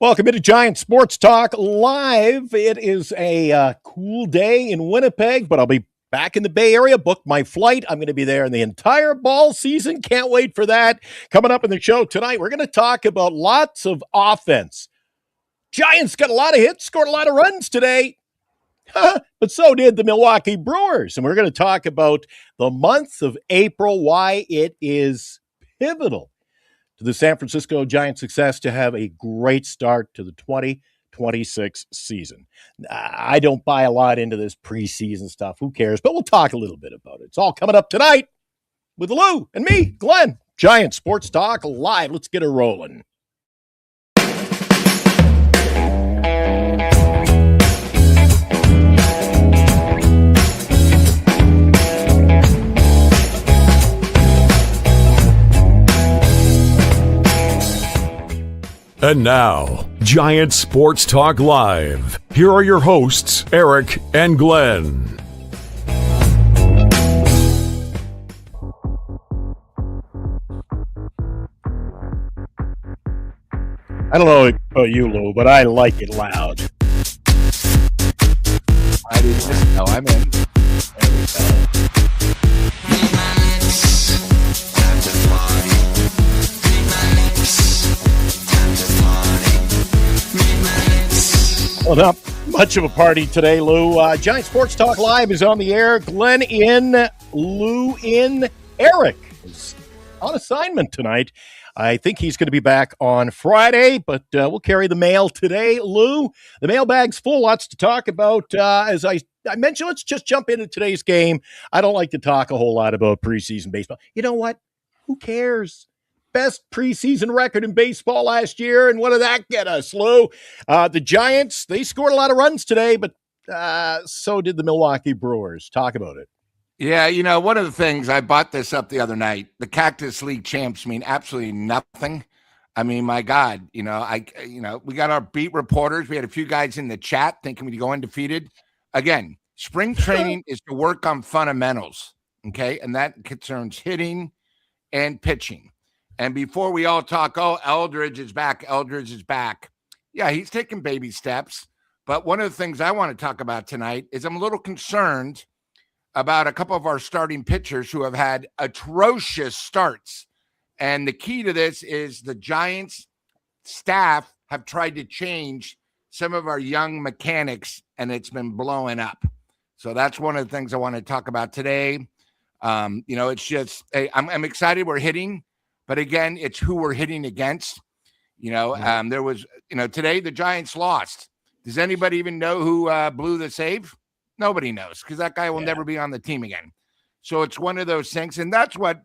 Welcome into Giant Sports Talk Live. It is a cool day in Winnipeg, but I'll be back in the Bay Area. Booked my flight. I'm going to be there in the entire ball season. Can't wait for that. Coming up in the show tonight, we're going to talk about lots of offense. Giants got a lot of hits, scored a lot of runs today. But so did the Milwaukee Brewers. And we're going to talk about the month of April, why it is pivotal to the San Francisco Giants' success to have a great start to the 2026 season. I don't buy a lot into this preseason stuff. Who cares? But we'll talk a little bit about it. It's all coming up tonight with Lou and me, Glenn. Giant Sports Talk Live. Let's get it rolling. And now, Giant Sports Talk Live. Here are your hosts, Eric and Glenn. I don't know about you, Lou, but I like it loud. I didn't just know I'm in. There we go. Well, not much of a party today, Lou. Giant Sports Talk Live is on the air. Glenn in, Lou in. Eric is on assignment tonight. I think he's going to be back on Friday, but we'll carry the mail today, Lou. The mailbag's full, lots to talk about. As I mentioned, let's just jump into today's game. I don't like to talk a whole lot about preseason baseball. You know what? Who cares? Best preseason record in baseball last year, and what did that get us, Lou? The Giants, they scored a lot of runs today, but so did the Milwaukee Brewers. Talk about it. Yeah, you know, one of the things, I bought this up the other night, the Cactus League champs mean absolutely nothing. I mean, my God, we got our beat reporters. We had a few guys in the chat thinking we'd go undefeated. Again, spring training is to work on fundamentals, okay? And that concerns hitting and pitching. And before we all talk, Eldridge is back. Yeah, he's taking baby steps. But one of the things I want to talk about tonight is I'm a little concerned about a couple of our starting pitchers who have had atrocious starts. And the key to this is the Giants staff have tried to change some of our young mechanics, and it's been blowing up. So that's one of the things I want to talk about today. It's just, I'm excited we're hitting. But again, it's who we're hitting against. There was, today the Giants lost. Does anybody even know who blew the save? Nobody knows, because that guy will never be on the team again. So it's one of those things. And that's what,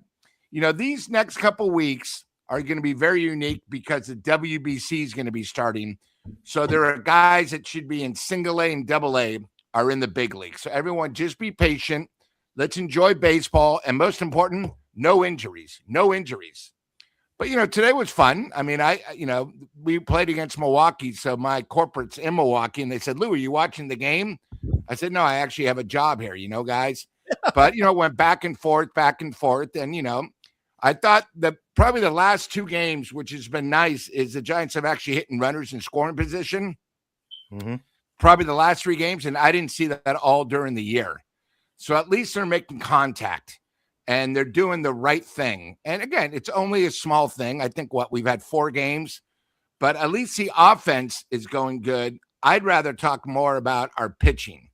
these next couple weeks are going to be very unique because the WBC is going to be starting. So there are guys that should be in single A and double A are in the big league. So everyone just be patient. Let's enjoy baseball. And most important, no injuries. But, today was fun. I mean, we played against Milwaukee. So my corporate's in Milwaukee, and they said, Lou, are you watching the game? I said, no, I actually have a job here, guys. But, went back and forth. And, I thought that probably the last two games, which has been nice, is the Giants have actually hitting runners in scoring position. Mm-hmm. Probably the last three games. And I didn't see that all during the year. So at least they're making contact. And they're doing the right thing. And again, it's only a small thing. I think we've had 4 games, but at least the offense is going good. I'd rather talk more about our pitching.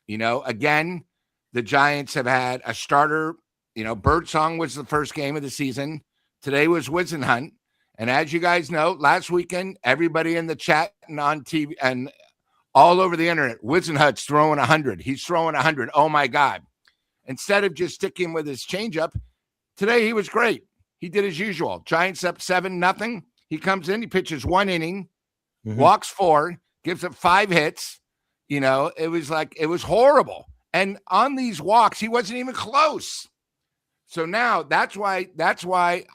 Again, the Giants have had a starter. Birdsong was the first game of the season. Today was Whisenhunt. And as you guys know, last weekend, everybody in the chat and on TV and all over the internet, Whisenhunt's throwing 100. He's throwing 100. Oh my God. Instead of just sticking with his changeup, today he was great. He did as usual. Giants up 7-0. He comes in, he pitches 1 inning, walks 4, gives up 5 hits. It was horrible. And on these walks, he wasn't even close. So now that's why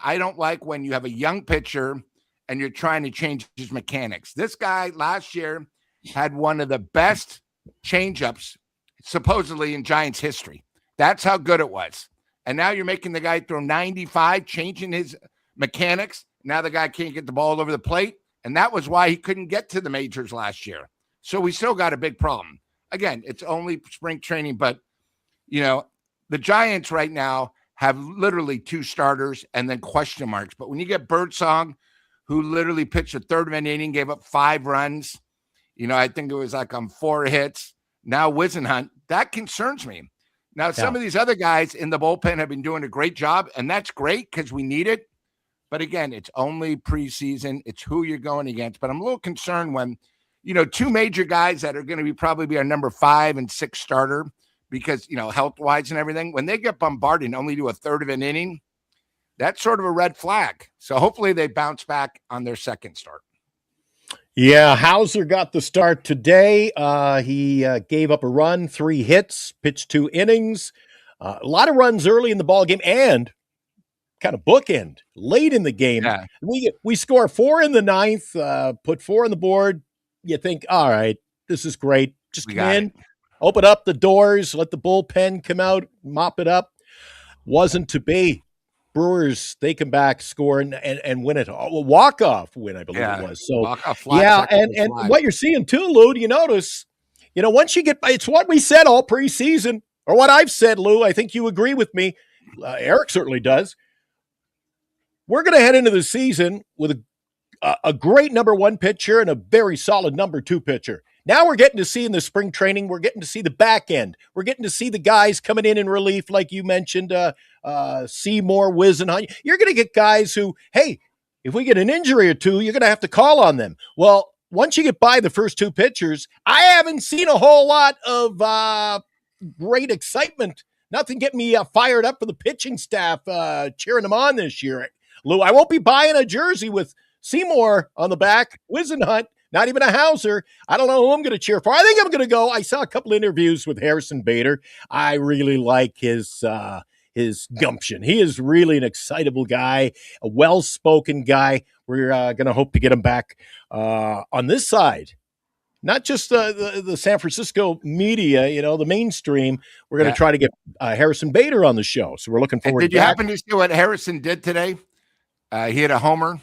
I don't like when you have a young pitcher and you're trying to change his mechanics. This guy last year had one of the best changeups supposedly in Giants history. That's how good it was. And now you're making the guy throw 95, changing his mechanics. Now the guy can't get the ball over the plate. And that was why he couldn't get to the majors last year. So we still got a big problem. Again, it's only spring training, but, the Giants right now have literally 2 starters and then question marks. But when you get Birdsong, who literally pitched a third of an inning, gave up 5 runs, I think it was like on 4 hits. Now Wisenhunt, that concerns me. Now, some of these other guys in the bullpen have been doing a great job, and that's great because we need it. But again, it's only preseason. It's who you're going against. But I'm a little concerned when, 2 major guys that are going to probably be our number 5 and 6 starter because, health-wise and everything, when they get bombarded and only do a third of an inning, that's sort of a red flag. So hopefully they bounce back on their second start. Yeah, Hauser got the start today. He gave up a run, 3 hits, pitched 2 innings, a lot of runs early in the ball game, and kind of bookend late in the game. Yeah. We score 4 in the 9th, put 4 on the board. You think, all right, this is great. Just come in, open up the doors, let the bullpen come out, mop it up. Wasn't to be. Brewers, they come back, score, and win it. A walk-off win, I believe it was. So, and what you're seeing too, Lou, do you notice, once you get, it's what we said all preseason, or what I've said, Lou, I think you agree with me. Eric certainly does. We're going to head into the season with a great number 1 pitcher and a very solid number 2 pitcher. Now we're getting to see in the spring training, we're getting to see the back end. We're getting to see the guys coming in relief, like you mentioned, Seymour, Wisenhunt. You're going to get guys who, hey, if we get an injury or 2, you're going to have to call on them. Well, once you get by the first 2 pitchers, I haven't seen a whole lot of great excitement. Nothing getting me fired up for the pitching staff, cheering them on this year. Lou, I won't be buying a jersey with Seymour on the back, Wisenhunt, not even a Hauser. I don't know who I'm going to cheer for. I think I'm going to go. I saw a couple interviews with Harrison Bader. I really like his gumption. He is really an excitable guy, a well-spoken guy. We're going to hope to get him back on this side. Not just the San Francisco media, the mainstream. We're going to try to get Harrison Bader on the show. So we're looking forward to that. Did you happen to see what Harrison did today? He hit a homer.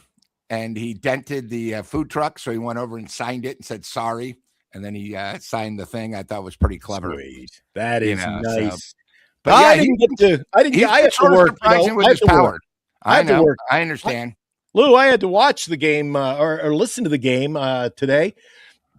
And he dented the food truck, so he went over and signed it and said sorry, and then he signed the thing. I thought was pretty clever. Sweet, that is nice. So, but I didn't get to. I had to work. Surprising with his power. I know. I understand. Lou, I had to watch the game or listen to the game today.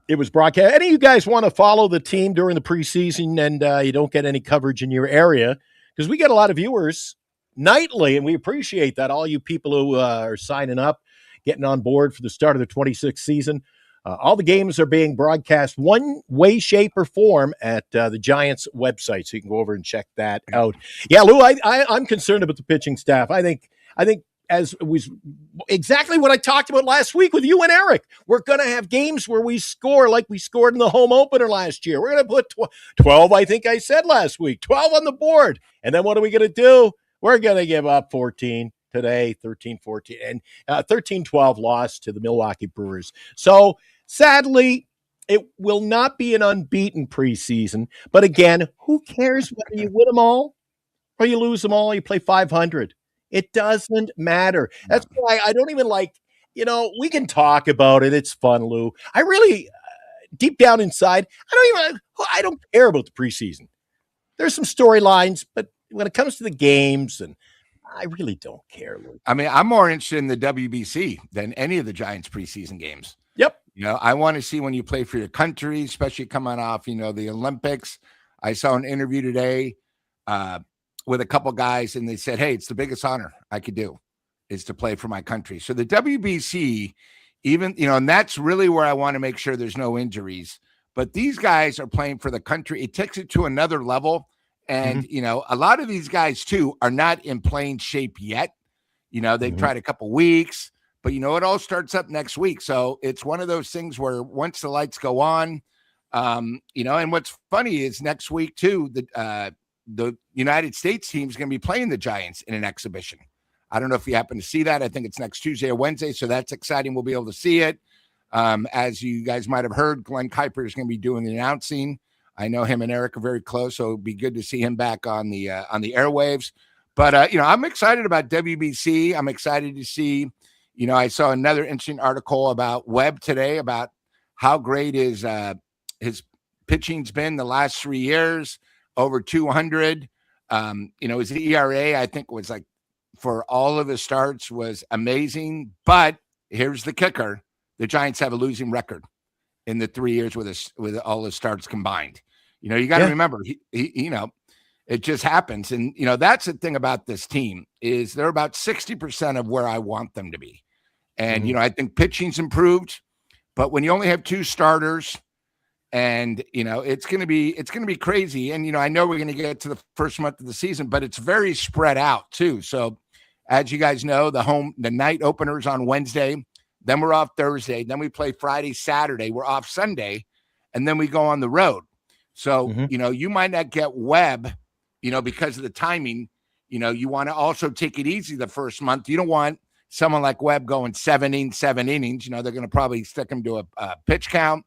It was broadcast. Any of you guys want to follow the team during the preseason and you don't get any coverage in your area? Because we get a lot of viewers nightly, and we appreciate that. All you people who are signing up, getting on board for the start of the 26th season. All the games are being broadcast one way, shape, or form at the Giants website, so you can go over and check that out. Yeah, Lou, I'm concerned about the pitching staff. I think as was exactly what I talked about last week with you and Eric. We're going to have games where we score like we scored in the home opener last year. We're going to put 12, I think I said last week, 12 on the board. And then what are we going to do? We're going to give up 14. Today, 13-14, and 13-12 loss to the Milwaukee Brewers. So, sadly, it will not be an unbeaten preseason. But again, who cares whether you win them all or you lose them all, you play 500. It doesn't matter. That's why I don't even like, we can talk about it. It's fun, Lou. I really, deep down inside, I don't care about the preseason. There's some storylines, but when it comes to the games and I really don't care, Luke. I mean, I'm more interested in the WBC than any of the Giants preseason games. Yep. I want to see when you play for your country, especially coming off, the Olympics. I saw an interview today with a couple guys, and they said, hey, it's the biggest honor I could do is to play for my country. So the WBC, even, and that's really where I want to make sure there's no injuries. But these guys are playing for the country. It takes it to another level. And, a lot of these guys, too, are not in playing shape yet. They've tried a couple weeks, but, it all starts up next week. So it's one of those things where once the lights go on, and what's funny is next week, too, the United States team is going to be playing the Giants in an exhibition. I don't know if you happen to see that. I think it's next Tuesday or Wednesday. So that's exciting. We'll be able to see it. As you guys might have heard, Glenn Kuiper is going to be doing the announcing. I know him and Eric are very close, so it'd be good to see him back on the airwaves. But I'm excited about WBC. I'm excited to see, I saw another interesting article about Webb today about how great his pitching's been the last 3 years, over 200. His ERA, I think, was like for all of his starts was amazing. But here's the kicker. The Giants have a losing record in the 3 years with all his starts combined. You got to remember, it just happens. And, that's the thing about this team is they're about 60% of where I want them to be. And, I think pitching's improved, but when you only have 2 starters and, it's going to be crazy. And, I know we're going to get to the first month of the season, but it's very spread out too. So as you guys know, the night openers on Wednesday, then we're off Thursday, then we play Friday, Saturday, we're off Sunday, and then we go on the road. So, you might not get Webb, because of the timing. You want to also take it easy the first month. You don't want someone like Webb going 7 innings. They're going to probably stick him to a pitch count,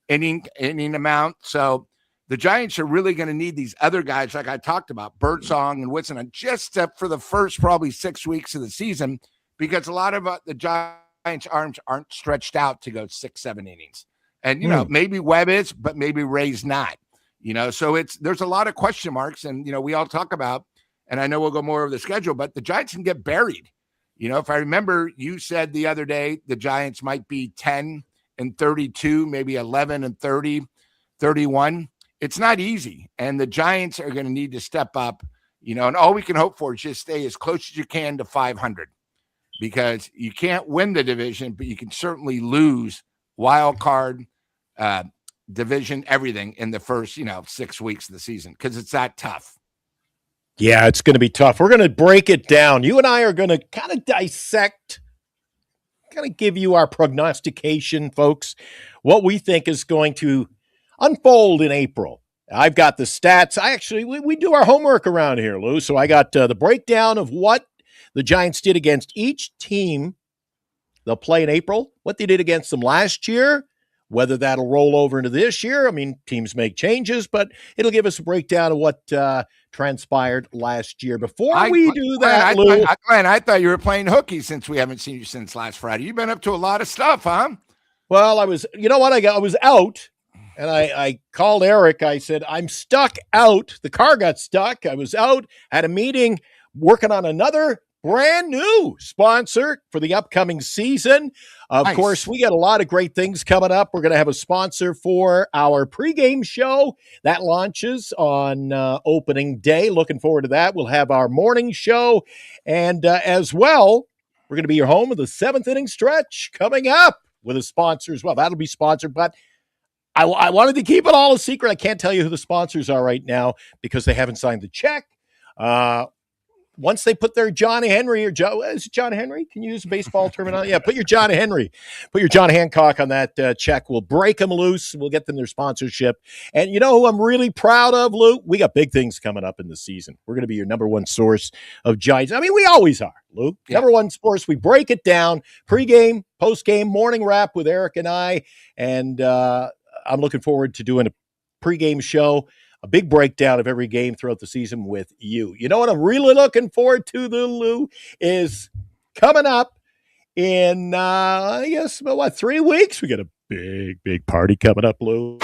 inning amount. So the Giants are really going to need these other guys, like I talked about, Birdsong and Whitson, just for the first probably 6 weeks of the season, because a lot of the Giants' arms aren't stretched out to go 6-7 innings. And, maybe Webb is, but maybe Ray's not. So there's a lot of question marks, and, we all talk about, and I know we'll go more over the schedule, but the Giants can get buried. If I remember, you said the other day, the Giants might be 10-32, maybe 11-30, 31. It's not easy. And the Giants are going to need to step up, and all we can hope for is just stay as close as you can to 500, because you can't win the division, but you can certainly lose wild card, division, everything in the first, 6 weeks of the season, because it's that tough. Yeah, it's going to be tough. We're going to break it down. You and I are going to kind of dissect, kind of give you our prognostication, folks, what we think is going to unfold in April. I've got the stats. We do our homework around here, Lou. So I got the breakdown of what the Giants did against each team they'll play in April, what they did against them last year, whether that'll roll over into this year. I mean, teams make changes, but it'll give us a breakdown of what transpired last year. Before we do that, Lou. Glenn, I thought you were playing hooky since we haven't seen you since last Friday. You've been up to a lot of stuff, huh? Well, I was out, and I called Eric. I said, I'm stuck out. The car got stuck. I was out, had a meeting, working on another brand new sponsor for the upcoming season. Of course, we got a lot of great things coming up. We're going to have a sponsor for our pregame show that launches on opening day. Looking forward to that. We'll have our morning show. And as well, we're going to be your home of the 7th inning stretch coming up with a sponsor as well. That'll be sponsored, but I wanted to keep it all a secret. I can't tell you who the sponsors are right now because they haven't signed the check. Once they put their John Henry is it John Henry? Can you use a baseball terminology? Yeah, put your John Hancock on that check. We'll break them loose. We'll get them their sponsorship. And you know who I'm really proud of, Lou? We got big things coming up in the season. We're going to be your number one source of Giants. I mean, we always are, Lou. Yeah. Number one source. We break it down. Pre-game, post-game, morning wrap with Eric and I. And I'm looking forward to doing a pre-game show, a big breakdown of every game throughout the season with you. You know what I'm really looking forward to, Lou, is coming up in, 3 weeks? We got a big party coming up, Lou.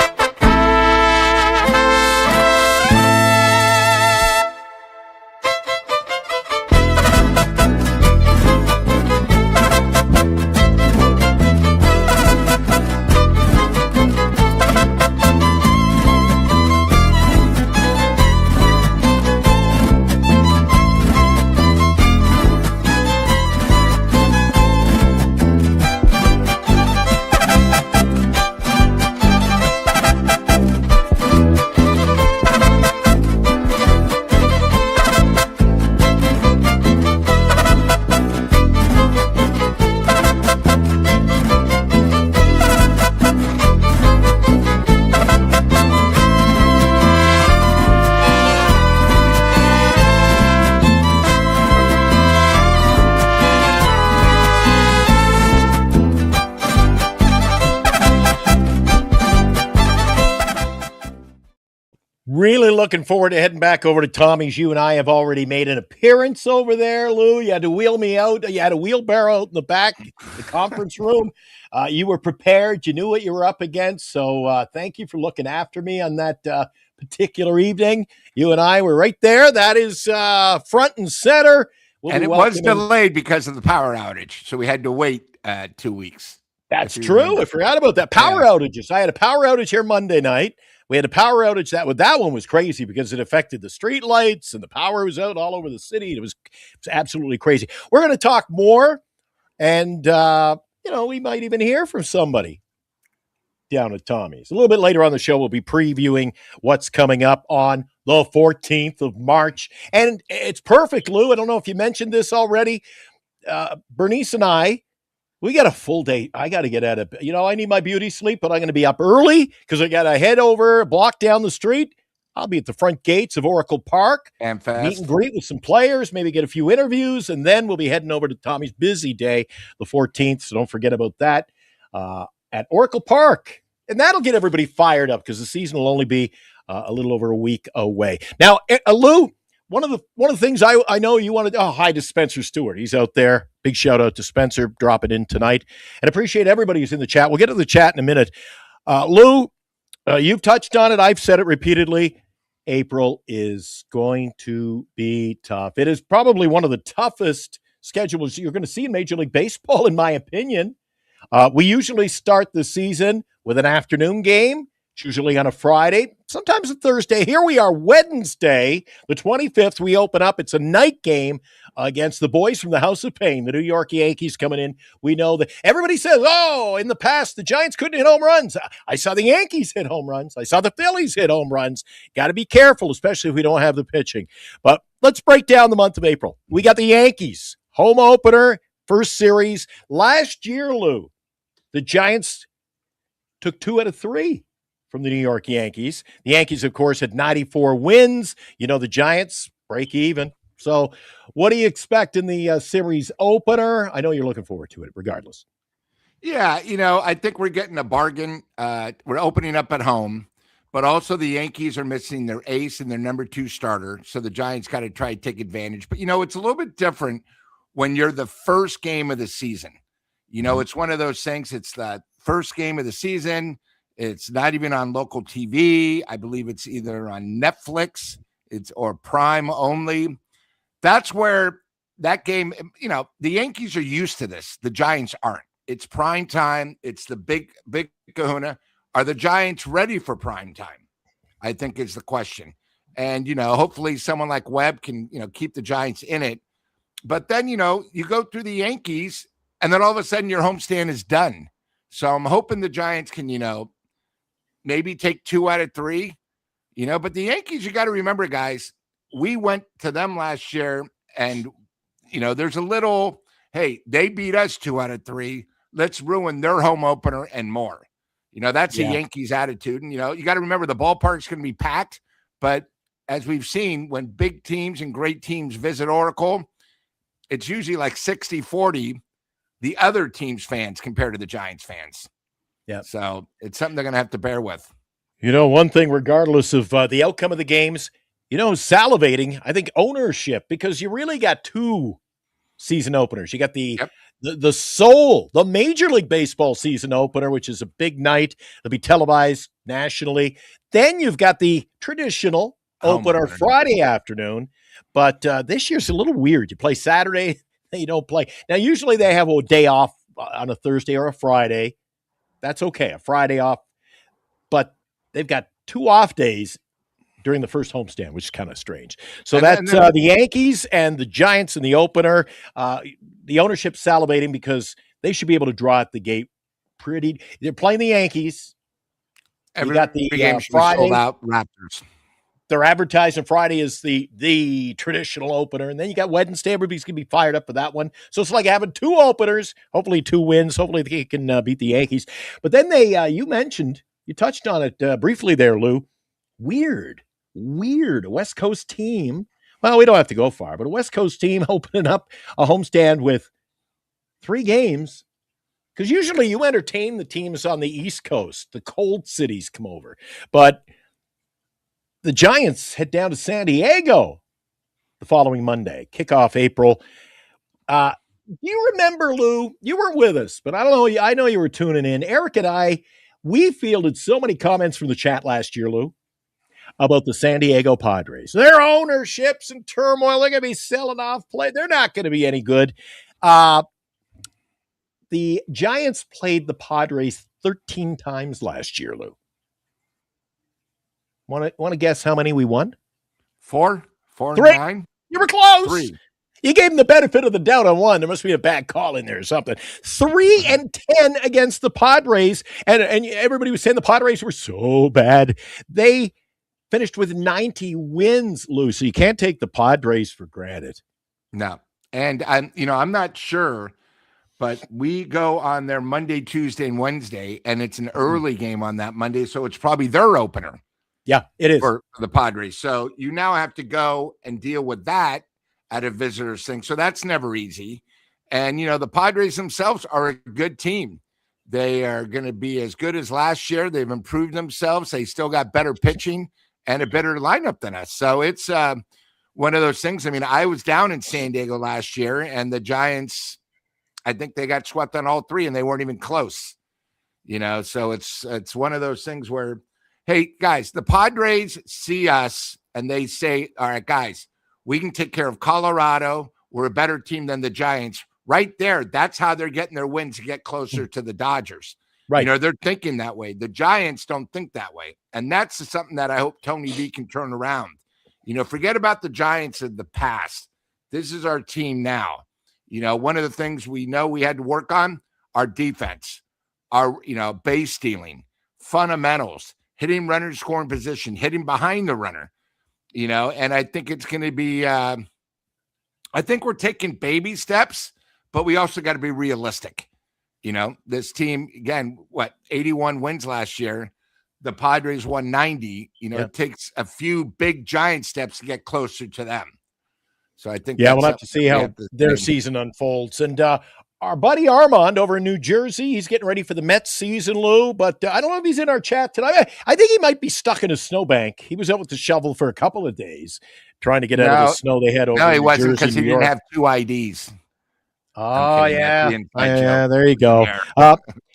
really looking forward to heading back over to Tommy's. You and I have already made an appearance over there, Lou. You had to wheel me out. You had a wheelbarrow out in the back, the conference room. You were prepared. You knew what you were up against. So thank you for looking after me on that particular evening. You and I were right there. That is front and center. And it was delayed because of the power outage. So we had to wait 2 weeks. That's true. I forgot about that. Power outages. I had a power outage here Monday night. We had a power outage. That one was crazy because it affected the street lights and the power was out all over the city. It was absolutely crazy. We're going to talk more, and we might even hear from somebody down at Tommy's. A little bit later on the show, we'll be previewing what's coming up on the 14th of March. And it's perfect, Lou. I don't know if you mentioned this already. Bernice and I, we got a full day. I got to get out of, I need my beauty sleep, but I'm going to be up early because I got to head over a block down the street. I'll be at the front gates of Oracle Park. And fast. Meet and greet with some players, maybe get a few interviews, and then we'll be heading over to Tommy's busy day, the 14th. So don't forget about that at Oracle Park. And that'll get everybody fired up because the season will only be a little over a week away. Now, Lou, one of the things I know you wanted. Oh, hi to Spencer Stewart. He's out there. Big shout out to Spencer dropping in tonight, and appreciate everybody who's in the chat. We'll get to the chat in a minute. Lou, you've touched on it. I've said it repeatedly. April is going to be tough. It is probably one of the toughest schedules you're going to see in Major League Baseball, in my opinion. We usually start the season with an afternoon game. It's usually on a Friday, sometimes a Thursday. Here we are, Wednesday, the 25th. We open up. It's a night game against the boys from the House of Pain, the New York Yankees coming in. We know that everybody says, in the past, the Giants couldn't hit home runs. I saw the Yankees hit home runs. I saw the Phillies hit home runs. Got to be careful, especially if we don't have the pitching. But let's break down the month of April. We got the Yankees, home opener, first series. Last year, Lou, the Giants took 2 out of 3 from the New York Yankees. The Yankees, of course, had 94 wins. The Giants break even. So what do you expect in the series opener? I know you're looking forward to it regardless. Yeah, I think we're getting a bargain. We're opening up at home, but also the Yankees are missing their ace and their number 2 starter. So the Giants got to try to take advantage. But, it's a little bit different when you're the first game of the season. It's one of those things. It's the first game of the season. It's not even on local TV. I believe it's either on Netflix or Prime only. That's where that game, the Yankees are used to this. The Giants aren't. It's prime time. It's the big kahuna. Are the Giants ready for prime time? I think is the question. And, hopefully someone like Webb can, keep the Giants in it. But then, you go through the Yankees and then all of a sudden your homestand is done. So I'm hoping the Giants can, maybe take 2 out of 3, but the Yankees, you got to remember, guys, we went to them last year and, there's a little, hey, they beat us 2 out of 3. Let's ruin their home opener and more. That's the Yankees attitude. And, you got to remember the ballpark's going to be packed. But as we've seen, when big teams and great teams visit Oracle, it's usually like 60-40, the other team's fans compared to the Giants fans. Yeah. So it's something they're going to have to bear with. One thing, regardless of the outcome of the games, salivating, I think ownership, because you really got 2 season openers. You got the Major League Baseball season opener, which is a big night. It'll be televised nationally. Then you've got the traditional opener Friday afternoon. But this year's a little weird. You play Saturday, you don't play. Now, usually they have a day off on a Thursday or a Friday. That's okay, a Friday off. But they've got 2 off days during the first homestand, which is kind of strange. So that's the Yankees and the Giants in the opener. The ownership salivating because they should be able to draw at the gate pretty. They're playing the Yankees. You got the Friday sold out Raptors. They're advertising Friday is the traditional opener, and then you got Wednesday. Everybody's gonna be fired up for that one. So it's like having 2 openers. Hopefully 2 wins. Hopefully they can beat the Yankees. But then you touched on it briefly there, Lou. Weird, a West Coast team. Well, we don't have to go far, but a West Coast team opening up a homestand with 3 games. Because usually you entertain the teams on the East Coast. The cold cities come over. But The Giants head down to San Diego the following Monday, kickoff April. You remember, Lou, you were with us, but I don't know. I know you were tuning in. Eric and I, we fielded so many comments from the chat last year, Lou, about the San Diego Padres. Their ownership's in turmoil. They're going to be selling off play. They're not going to be any good. The Giants played the Padres 13 times last year, Lou. Want to guess how many we won? 4, 3. 9. You were close. 3. You gave him the benefit of the doubt on one. There must be a bad call in there or something. 3-10 against the Padres. And everybody was saying the Padres were so bad. They finished with 90 wins, Lou. So you can't take the Padres for granted. No. And I'm not sure, but we go on their Monday, Tuesday, and Wednesday, and it's an early game on that Monday. So it's probably their opener. Yeah, it is. For the Padres. So you now have to go and deal with that at a visitor's thing. So that's never easy. And, the Padres themselves are a good team. They are going to be as good as last year. They've improved themselves. They still got better pitching and a better lineup than us. So it's one of those things. I mean, I was down in San Diego last year, and the Giants, I think they got swept on all 3, and they weren't even close. So it's one of those things where, hey, guys, the Padres see us, and they say, all right, guys, we can take care of Colorado. We're a better team than the Giants. Right there, that's how they're getting their wins to get closer to the Dodgers. Right. They're thinking that way. The Giants don't think that way. And that's something that I hope Tony V can turn around. Forget about the Giants of the past. This is our team now. One of the things we know we had to work on, our defense, our, base stealing, fundamentals, hitting runners scoring position, hitting behind the runner. And I think it's going to be, I think we're taking baby steps, but we also got to be realistic. This team, again, 81 wins last year. The Padres won 90. It takes a few big giant steps to get closer to them. So I think, we'll have to see how their season unfolds. And our buddy Armand over in New Jersey, he's getting ready for the Mets season, Lou, but I don't know if he's in our chat tonight. I think he might be stuck in a snowbank. He was out with the shovel for a couple of days trying to get out of the snow they had over in New Jersey. No, he wasn't, because he didn't have 2 IDs. Oh, yeah. Yeah, there you go.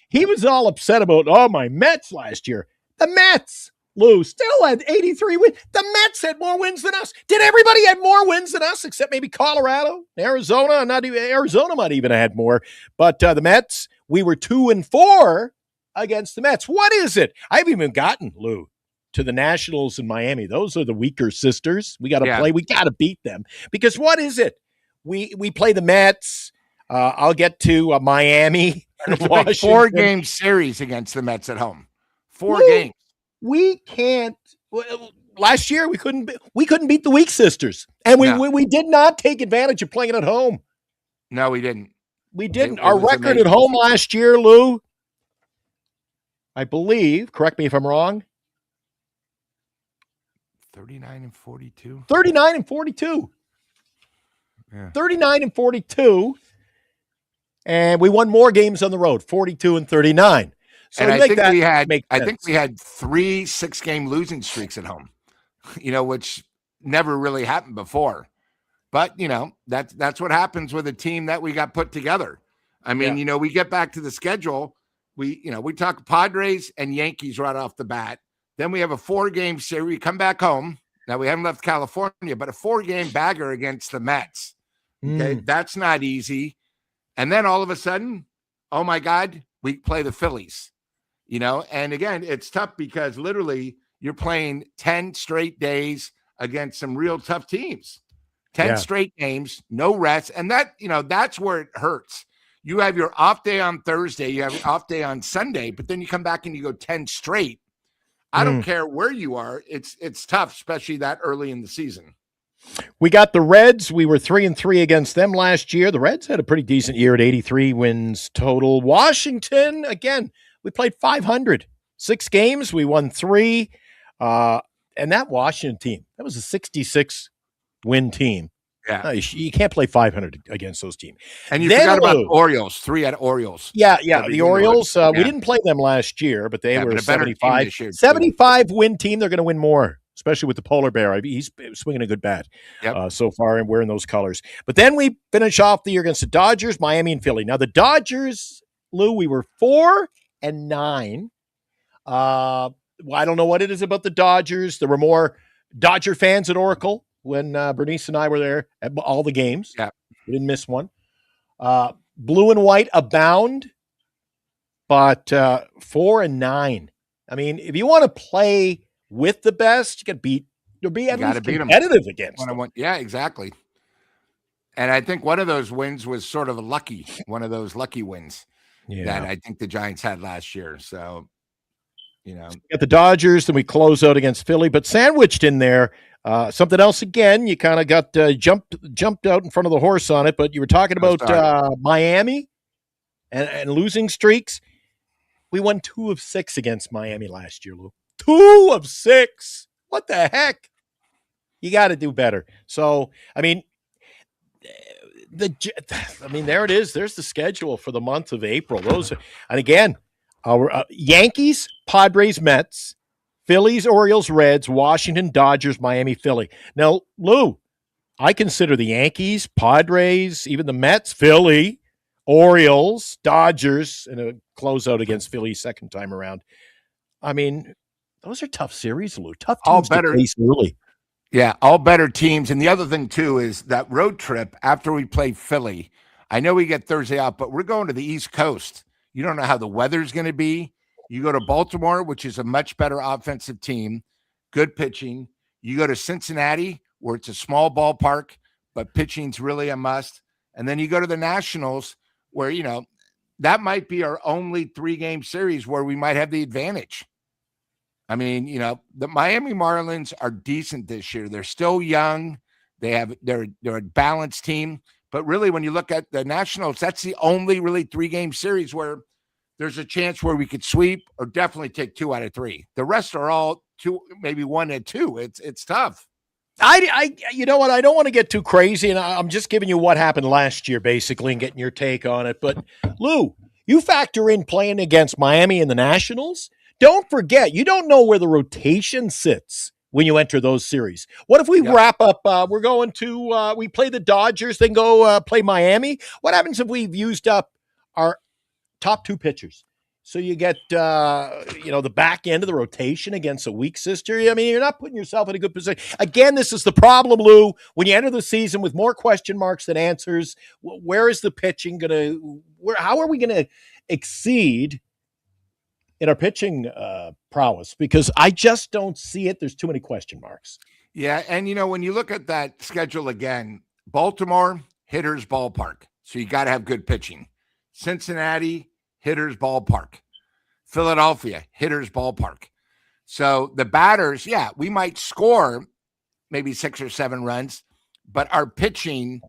He was all upset about, my Mets last year. The Mets, Lou, still had 83 wins. The Mets had more wins than us. Did everybody have more wins than us except maybe Colorado, Arizona? Not even Arizona might even have had more. But the Mets, we were 2-4 against the Mets. What is it? I haven't even gotten, Lou, to the Nationals in Miami. Those are the weaker sisters. We got to play. We got to beat them. Because what is it? We play the Mets. I'll get to Miami. And it's a big 4-game series against the Mets at home. 4 games. We can't. Last year we couldn't beat the weak sisters, and we did not take advantage of playing it at home. No, we didn't. We didn't. Our record at home last year, Lou, I believe. Correct me if I'm wrong. 39-42. 39-42. Yeah. 39-42. And we won more games on the road, 42-39. So and I think we had 3 6-game losing streaks at home, which never really happened before. But, that's what happens with a team that we got put together. I mean, we get back to the schedule. We talk Padres and Yankees right off the bat. Then we have a 4-game series. We come back home. Now, we haven't left California, but a 4-game bagger against the Mets. Okay, that's not easy. And then all of a sudden, oh, my God, we play the Phillies. And again, it's tough because literally you're playing 10 straight days against some real tough teams, 10 straight games, no rest. And that, that's where it hurts. You have your off day on Thursday, you have your off day on Sunday, but then you come back and you go 10 straight. I don't care where you are. It's tough, especially that early in the season. We got the Reds. We were 3-3 against them last year. The Reds had a pretty decent year at 83 wins total. Washington, again, we played 500. 6 games. We won 3. And that Washington team, that was a 66-win team. Yeah. No, you can't play 500 against those teams. And you forgot about the Orioles. 3 at Orioles. Yeah. The Orioles, we didn't play them last year, but they were a 75 win team. They're going to win more. especially with the polar bear. He's swinging a good bat Yep. so far and wearing those colors. But then we finish off the year against the Dodgers, Miami, and Philly. Now, the Dodgers, Lou, we were 4-9. I don't know what it is about the Dodgers. There were more Dodger fans at Oracle when Bernice and I were there at all the games. Yeah. We didn't miss one. Blue and white abound, but 4-9. I mean, if you want to play with the best, you got to you'll be at least competitive against them. Yeah, exactly. And I think one of those wins was sort of one of those lucky wins that I think the Giants had last year. So, you know, at the Dodgers, then we close out against Philly, but sandwiched in there, something else again. You kind of got jumped out in front of the horse on it, but you were talking about Miami and losing streaks. We won 2 of 6 against Miami last year, Lou. 2 of 6. What the heck? You got to do better. So, I mean, there it is. There's the schedule for the month of April. And again, our Yankees, Padres, Mets, Phillies, Orioles, Reds, Washington, Dodgers, Miami, Philly. Now, Lou, I consider the Yankees, Padres, even the Mets, Philly, Orioles, Dodgers, and a closeout against Philly second time around. I mean, those are tough series, Lou. Tough teams to face early. Yeah, all better teams. And the other thing, too, is that road trip after we play Philly. I know we get Thursday out, but we're going to the East Coast. You don't know how the weather's going to be. You go to Baltimore, which is a much better offensive team, good pitching. You go to Cincinnati, where it's a small ballpark, but pitching's really a must. And then you go to the Nationals, where, you know, that might be our only 3-game series where we might have the advantage. I mean, you know, the Miami Marlins are decent this year. They're still young. They're a balanced team. But really, when you look at the Nationals, that's the only really 3-game series where there's a chance where we could sweep or definitely take 2 out of 3. The rest are all 2, maybe 1 and 2. It's tough. You know what? I don't want to get too crazy, and I'm just giving you what happened last year, basically, and getting your take on it. But Lou, you factor in playing against Miami and the Nationals. Don't forget, you don't know where the rotation sits when you enter those series. What if we wrap up? We're going to we play the Dodgers, then go play Miami. What happens if we've used up our top 2 pitchers? So you get, the back end of the rotation against a weak sister. I mean, you're not putting yourself in a good position. Again, this is the problem, Lou. When you enter the season with more question marks than answers, where is the pitching going to – how are we going to exceed in our pitching prowess? Because I just don't see it. There's too many question marks. Yeah, and, you know, when you look at that schedule again, Baltimore, hitters ballpark. So you got to have good pitching. Cincinnati, hitters ballpark. Philadelphia, hitters ballpark. So the batters, we might score maybe 6 or 7 runs, but our pitching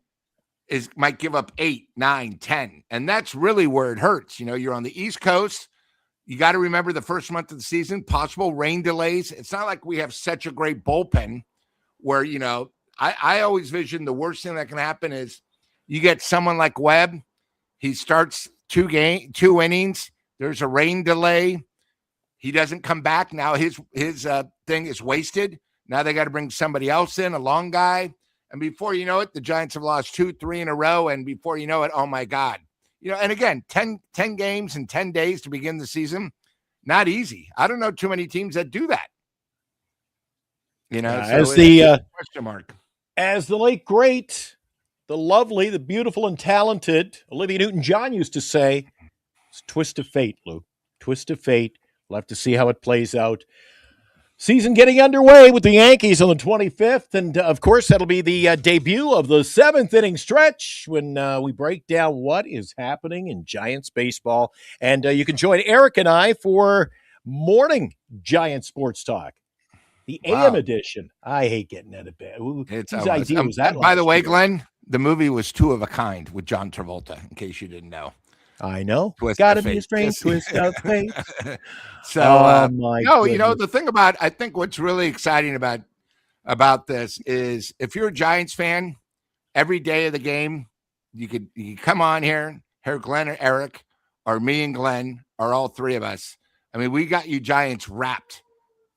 might give up 8, 9, 10. And that's really where it hurts. You know, you're on the East Coast. You got to remember the first month of the season, possible rain delays. It's not like we have such a great bullpen where, you know, I always vision the worst thing that can happen is you get someone like Webb. He starts 2 innings. There's a rain delay. He doesn't come back. Now his thing is wasted. Now they got to bring somebody else in, a long guy. And before you know it, the Giants have lost 2, 3 in a row. And before you know it, oh my God. You know, and again, 10 games in 10 days to begin the season, not easy. I don't know too many teams that do that. You know, as the question mark. As the late great, the lovely, the beautiful, and talented Olivia Newton-John used to say, it's a twist of fate, Lou. Twist of fate. We'll have to see how it plays out. Season getting underway with the Yankees on the 25th. And, of course, that'll be the debut of the 7th inning stretch when we break down what is happening in Giants baseball. And you can join Eric and I for morning Giant Sports Talk. The AM edition. I hate getting out of bed. Whose idea was that? By the way, Glenn, the movie was 2 of a kind with John Travolta, in case you didn't know. I know. Gotta be a strange twist of fate. So, you know, the thing about, I think what's really exciting about this is if you're a Giants fan, every day of the game, you could come on here, hear Glenn or Eric, or me and Glenn, or all 3 of us. I mean, we got you Giants wrapped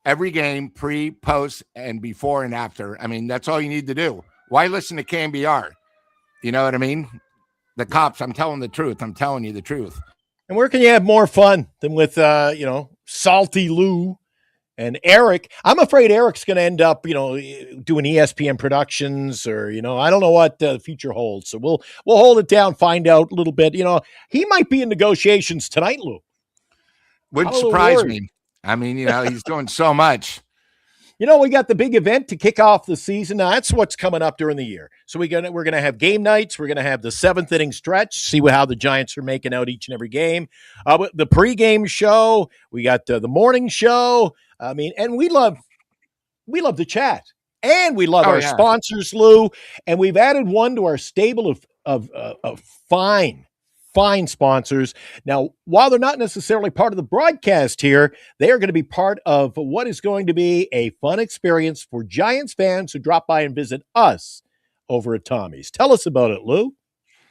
every game, pre, post, and before and after. I mean, that's all you need to do. Why listen to KMBR? You know what I mean? The cops, I'm telling the truth. I'm telling you the truth. And where can you have more fun than with, Salty Lou and Eric? I'm afraid Eric's going to end up, doing ESPN productions, or, I don't know what the future holds. So we'll hold it down, find out a little bit. He might be in negotiations tonight, Lou. Wouldn't surprise me. I mean, he's doing so much. We got the big event to kick off the season. Now, that's what's coming up during the year. So we're gonna have game nights. We're gonna have the 7th inning stretch. See how the Giants are making out each and every game. The pregame show. We got the morning show. I mean, and we love the chat, and we love our sponsors, Lou. And we've added one to our stable of fine sponsors. Now, while they're not necessarily part of the broadcast here, they are going to be part of what is going to be a fun experience for Giants fans who drop by and visit us over at Tommy's. Tell us about it, Lou.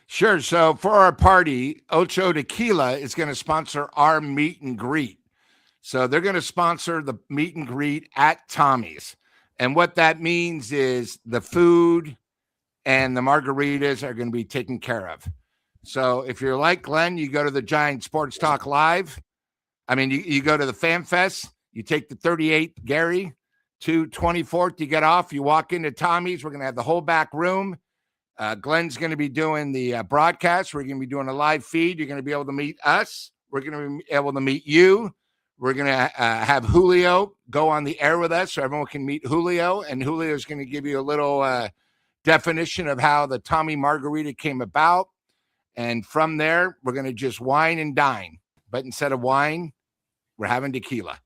Sure. So for our party, Ocho Tequila is going to sponsor our meet and greet. So they're going to sponsor the meet and greet at Tommy's. And what that means is the food and the margaritas are going to be taken care of. So if you're like Glenn, you go to the Giant Sports Talk Live. I mean, you go to the Fan Fest, you take the 38 Gary to 24th, you get off, you walk into Tommy's. We're going to have the whole back room. Glenn's going to be doing the broadcast. We're going to be doing a live feed. You're going to be able to meet us. We're going to be able to meet you. We're going to have Julio go on the air with us so everyone can meet Julio. And Julio is going to give you a little definition of how the Tommy Margarita came about. And from there, we're going to just wine and dine. But instead of wine, we're having tequila.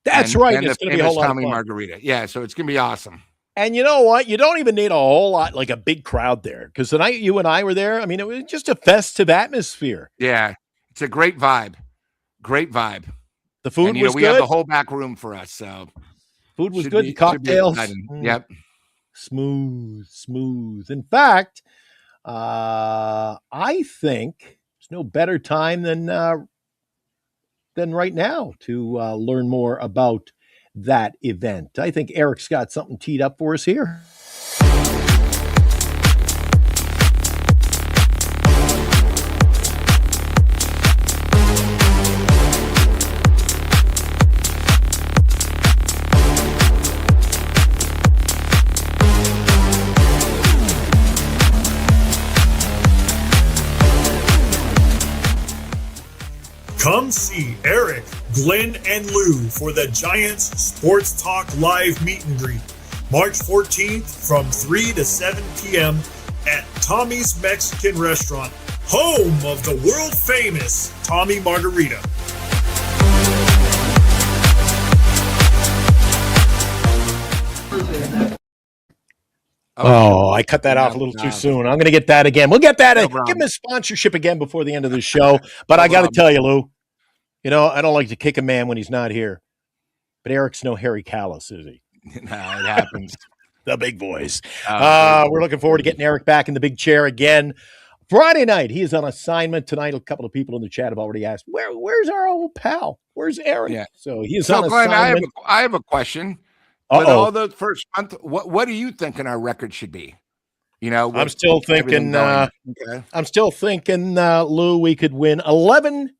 That's right. And it's going to be a whole lot Tommy of fun. Margarita. Yeah, so it's going to be awesome. And you know what? You don't even need a whole lot, like a big crowd there. Because the night you and I were there, I mean, it was just a festive atmosphere. Yeah, it's a great vibe. Great vibe. The food was we good. have the whole back room for us. So food was good. The cocktails. Yep. Smooth. In fact, I think there's no better time than right now to learn more about that event. I think Eric's got something teed up for us here. Come see Eric, Glenn, and Lou for the Giants Sports Talk Live Meet and Greet, March 14th from 3 to 7 p.m. at Tommy's Mexican Restaurant, home of the world-famous Tommy Margarita. Oh, I cut that off a little too soon. I'm going to get that again. We'll get that. Give him a sponsorship again before the end of the show. But I got to tell you, Lou, I don't like to kick a man when he's not here. But Eric's no Harry Callis, is he? No, it happens. The big voice. We're looking forward to getting Eric back in the big chair again. Friday night, he is on assignment tonight. A couple of people in the chat have already asked, where's our old pal? Where's Eric? Yeah. So he's on Glenn, assignment. I have a question. With all the first month, what do you think our record should be? I'm still thinking. I'm still thinking, Lou, we could win 11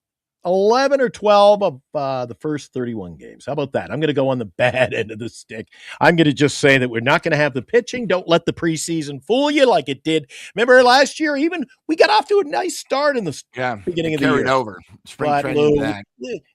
or 12 of the first 31 games. How about that? I'm going to go on the bad end of the stick. I'm going to just say that we're not going to have the pitching. Don't let the preseason fool you like it did. Remember last year, even we got off to a nice start in the beginning of the year. Carried over. Spring training.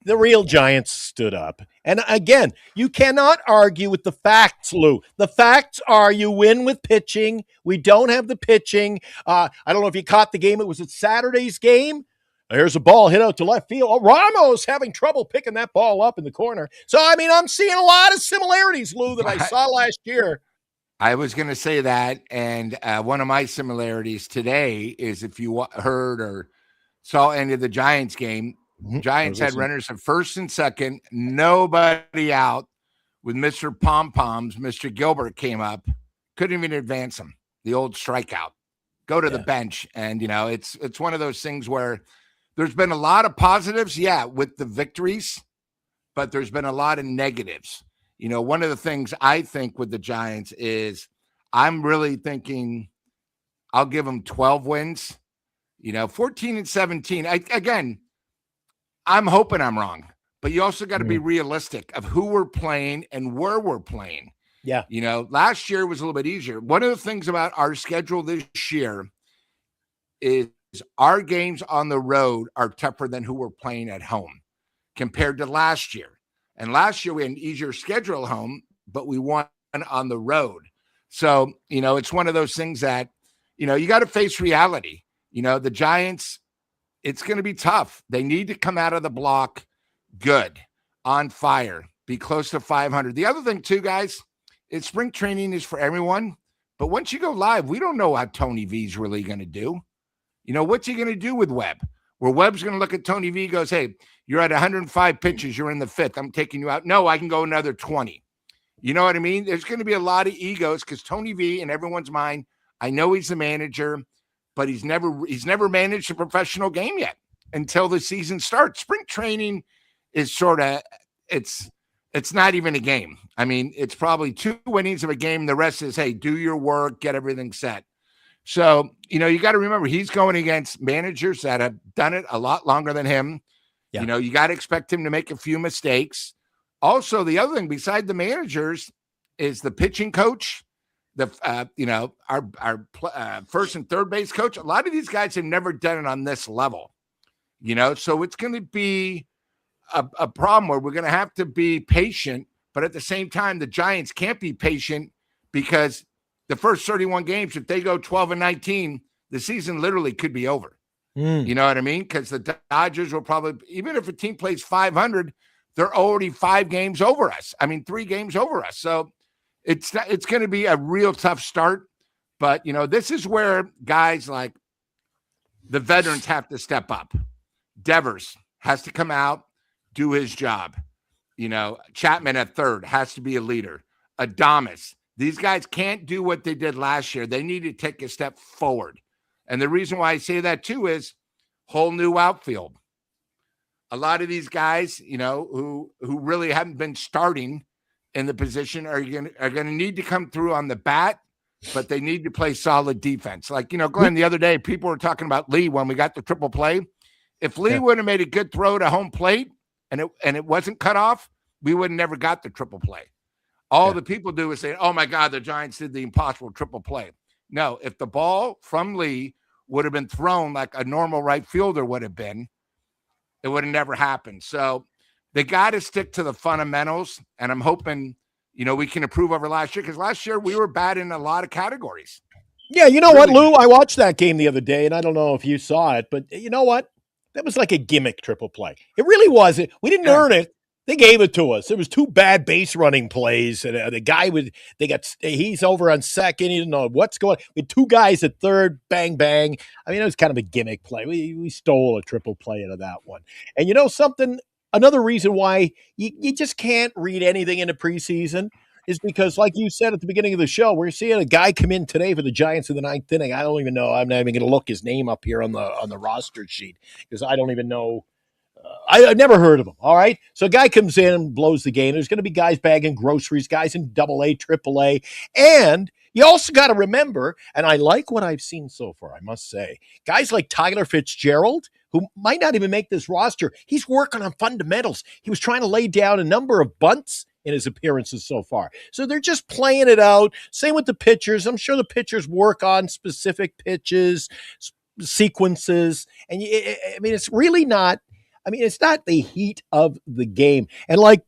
The real Giants stood up. And again, you cannot argue with the facts, Lou. The facts are you win with pitching. We don't have the pitching. I don't know if you caught the game. It was at Saturday's game. There's a ball hit out to left field. Oh, Ramos having trouble picking that ball up in the corner. So, I mean, I'm seeing a lot of similarities, Lou, that I saw last year. I was going to say that. And one of my similarities today is if you heard or saw any of the Giants game, Giants had runners at first and second, nobody out with Mr. Pom-Poms. Mr. Gilbert came up, couldn't even advance him. The old strikeout. Go to the bench. And, it's one of those things where there's been a lot of positives, with the victories, but there's been a lot of negatives. one of the things I think with the Giants is I'm really thinking I'll give them 12 wins, 14 and 17. Again, I'm hoping I'm wrong, but you also got to be realistic of who we're playing and where we're playing. Yeah. Last year was a little bit easier. One of the things about our schedule this year is our games on the road are tougher than who we're playing at home compared to last year. And last year we had an easier schedule at home, but we won on the road. So, it's one of those things that, you got to face reality. The Giants, it's going to be tough. They need to come out of the block good, on fire, be close to 500. The other thing too, guys, is spring training is for everyone. But once you go live, we don't know what Tony V is really going to do. What's he going to do with Webb? Where Webb's going to look at Tony V, goes, hey, you're at 105 pitches. You're in the fifth. I'm taking you out. No, I can go another 20. You know what I mean? There's going to be a lot of egos because Tony V, in everyone's mind, I know he's the manager, but he's never managed a professional game yet until the season starts. Spring training is sort of, it's not even a game. I mean, it's probably 2 innings of a game. The rest is, hey, do your work, get everything set. So, you got to remember he's going against managers that have done it a lot longer than him. Yeah. You got to expect him to make a few mistakes. Also, the other thing beside the managers is the pitching coach, our first and third base coach. A lot of these guys have never done it on this level, so it's going to be a problem where we're going to have to be patient, but at the same time, the Giants can't be patient because the first 31 games, if they go 12 and 19, the season literally could be over. You know what I mean? Because the Dodgers will probably, even if a team plays 500, they're already 5 games over us. I mean, 3 games over us. So it's going to be a real tough start. But, this is where guys like the veterans have to step up. Devers has to come out, do his job. Chapman at third has to be a leader. Adames. These guys can't do what they did last year. They need to take a step forward. And the reason why I say that too is whole new outfield. A lot of these guys, who really haven't been starting in the position are going to need to come through on the bat, but they need to play solid defense. Like, Glenn, the other day, people were talking about Lee when we got the triple play. If Lee would have made a good throw to home plate and it wasn't cut off, we would have never got the triple play. All the people do is say, oh, my God, the Giants did the impossible triple play. No, if the ball from Lee would have been thrown like a normal right fielder would have been, it would have never happened. So they got to stick to the fundamentals, and I'm hoping, we can improve over last year because last year we were bad in a lot of categories. Yeah, you know what, Lou? I watched that game the other day, and I don't know if you saw it, but you know what? That was like a gimmick triple play. It really was. We didn't earn it. They gave it to us. It was 2 bad base running plays. And the guy he's over on second. He didn't know what's going on. We had 2 guys at third, bang, bang. I mean, it was kind of a gimmick play. We stole a triple play out of that one. And you know something? Another reason why you just can't read anything in the preseason is because, like you said at the beginning of the show, we're seeing a guy come in today for the Giants in the 9th inning. I don't even know. I'm not even going to look his name up here on the roster sheet because I don't even know. I've never heard of him. All right. So a guy comes in and blows the game. There's going to be guys bagging groceries, guys in AA, AAA. And you also got to remember, and I like what I've seen so far, I must say, guys like Tyler Fitzgerald, who might not even make this roster, he's working on fundamentals. He was trying to lay down a number of bunts in his appearances so far. So they're just playing it out. Same with the pitchers. I'm sure the pitchers work on specific pitches, sequences. And it's really not. It's not the heat of the game. And like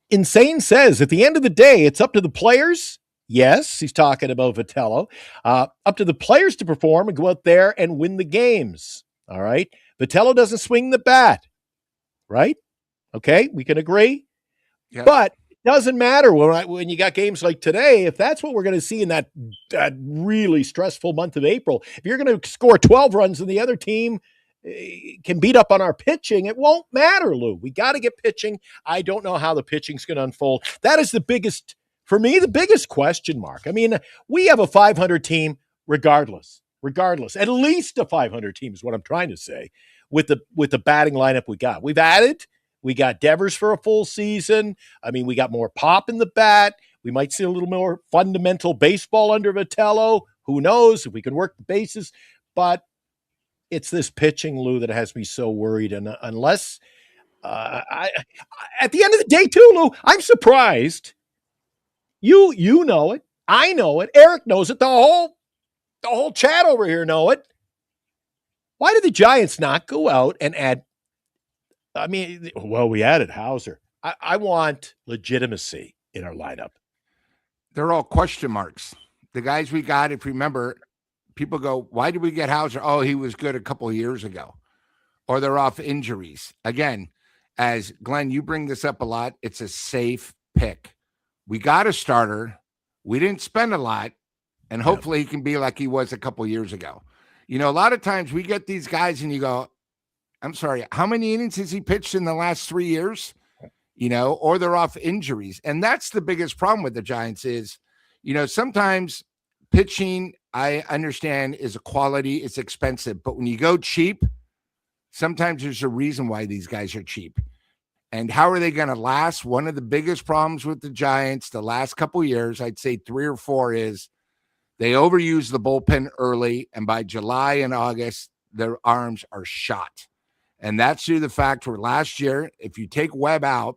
Insane says, at the end of the day, it's up to the players. Yes, he's talking about Vitello. Up to the players to perform and go out there and win the games. All right. Vitello doesn't swing the bat. Right? Okay, we can agree. Yep. But it doesn't matter when you got games like today. If that's what we're going to see in that really stressful month of April, if you're going to score 12 runs and the other team can beat up on our pitching, it won't matter, Lou. We got to get pitching. I don't know how the pitching's going to unfold. That is the biggest question mark. I mean, we have a 500 team regardless, at least a 500 team is what I'm trying to say with the batting lineup we got. We've added We got Devers for a full season. I mean, we got more pop in the bat. We might see a little more fundamental baseball under Vitello. Who knows if we can work the bases? But it's this pitching, Lou, that has me so worried. And unless at the end of the day, too, Lou, I'm surprised. You know it. I know it. Eric knows it. The whole chat over here know it. Why did the Giants not go out and add? I mean, well, we added Hauser. I want legitimacy in our lineup. They're all question marks. The guys we got, if you remember, people go, why did we get Hauser? Oh, he was good a couple of years ago. Or they're off injuries. Again, as Glenn, you bring this up a lot, it's a safe pick. We got a starter. We didn't spend a lot. And hopefully he can be like he was a couple of years ago. You know, a lot of times we get these guys and you go, I'm sorry, how many innings has he pitched in the last 3 years? You know, or they're off injuries. And that's the biggest problem with the Giants is, you know, sometimes pitching, I understand, is a quality, it's expensive. But when you go cheap, sometimes there's a reason why these guys are cheap. And how are they going to last? One of the biggest problems with the Giants the last couple of years, I'd say 3 or 4, is they overuse the bullpen early. And by July and August, their arms are shot. And that's due to the fact where last year, if you take Webb out,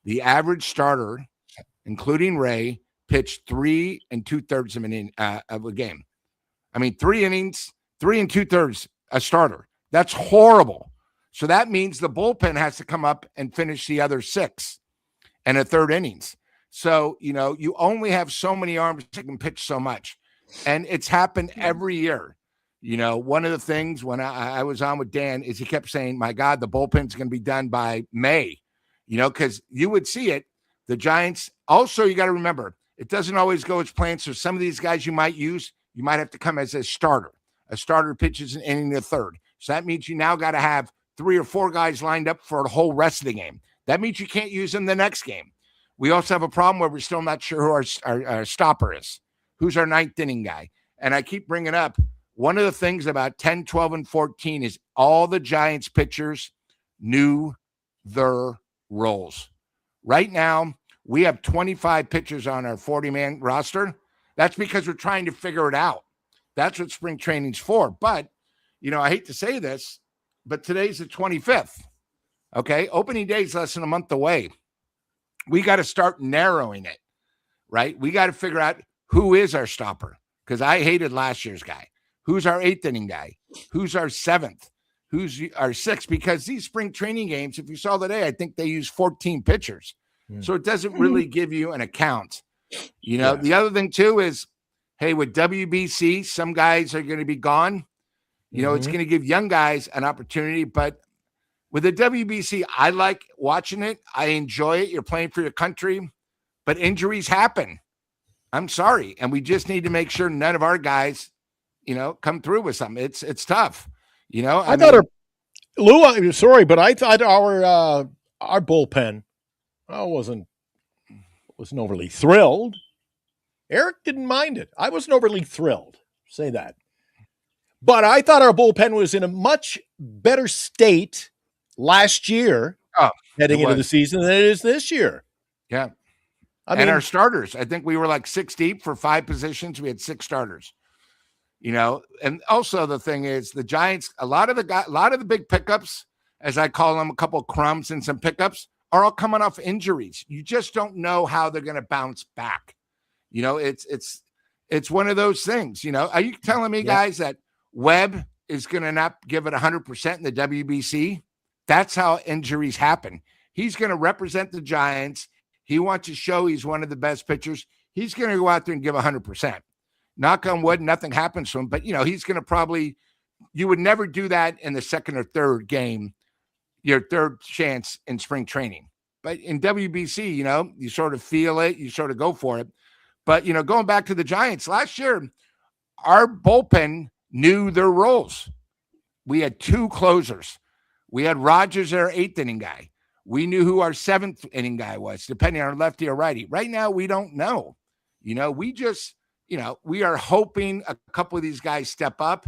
the average starter, including Ray, pitched 3 2/3 of an inning of a game. I mean, 3 innings, 3 2/3 a starter. That's horrible. So that means the bullpen has to come up and finish the other 6 and a third innings. So, you know, you only have so many arms that can pitch so much. And it's happened every year. You know, one of the things when I was on with Dan is he kept saying, my God, the bullpen's going to be done by May, you know, because you would see it. The Giants, also, you got to remember, it doesn't always go as planned. So some of these guys you might use, you might have to come as a starter. A starter pitches an inning the third. So that means you now got to have 3 or 4 guys lined up for the whole rest of the game. That means you can't use them the next game. We also have a problem where we're still not sure who our stopper is. Who's our 9th inning guy? And I keep bringing up, one of the things about 10, 12, and 14 is all the Giants pitchers knew their roles. Right now, we have 25 pitchers on our 40-man roster. That's because we're trying to figure it out. That's what spring training's for. But, you know, I hate to say this, but today's the 25th. Okay? Opening day is less than a month away. We got to start narrowing it, right? We got to figure out who is our stopper, because I hated last year's guy. Who's our 8th inning guy? Who's our 7th? Who's our 6th? Because these spring training games, if you saw today, I think they use 14 pitchers. So it doesn't really give you an account. You know, the other thing too is, hey, with WBC, some guys are going to be gone. You know, it's going to give young guys an opportunity. But with the WBC, I like watching it. I enjoy it. You're playing for your country. But injuries happen. I'm sorry. And we just need to make sure none of our guys, you know, come through with something. It's tough. You know, I thought Lou, I'm sorry, but I thought our bullpen, I wasn't overly thrilled. Eric didn't mind it. I wasn't overly thrilled. Say that. But I thought our bullpen was in a much better state last year, heading into the season, than it is this year. Yeah. I mean, our starters, I think we were like 6 deep for 5 positions. We had 6 starters, you know. And also the thing is, the Giants, a lot of the big pickups, as I call them, a couple of crumbs and some pickups, are all coming off injuries. You just don't know how they're going to bounce back. You know, it's one of those things. You know, are you telling me, guys, that Webb is going to not give it 100% in the WBC? That's how injuries happen. He's going to represent the Giants. He wants to show he's one of the best pitchers. He's going to go out there and give 100%. Knock on wood, nothing happens to him. But, you know, he's going to you would never do that in the second or third game, your third chance in spring training. But in WBC, you know, you sort of feel it. You sort of go for it. But, you know, going back to the Giants, last year, our bullpen knew their roles. We had 2 closers. We had Rogers, our 8th inning guy. We knew who our 7th inning guy was, depending on lefty or righty. Right now, we don't know. You know, we just, you know, we are hoping a couple of these guys step up.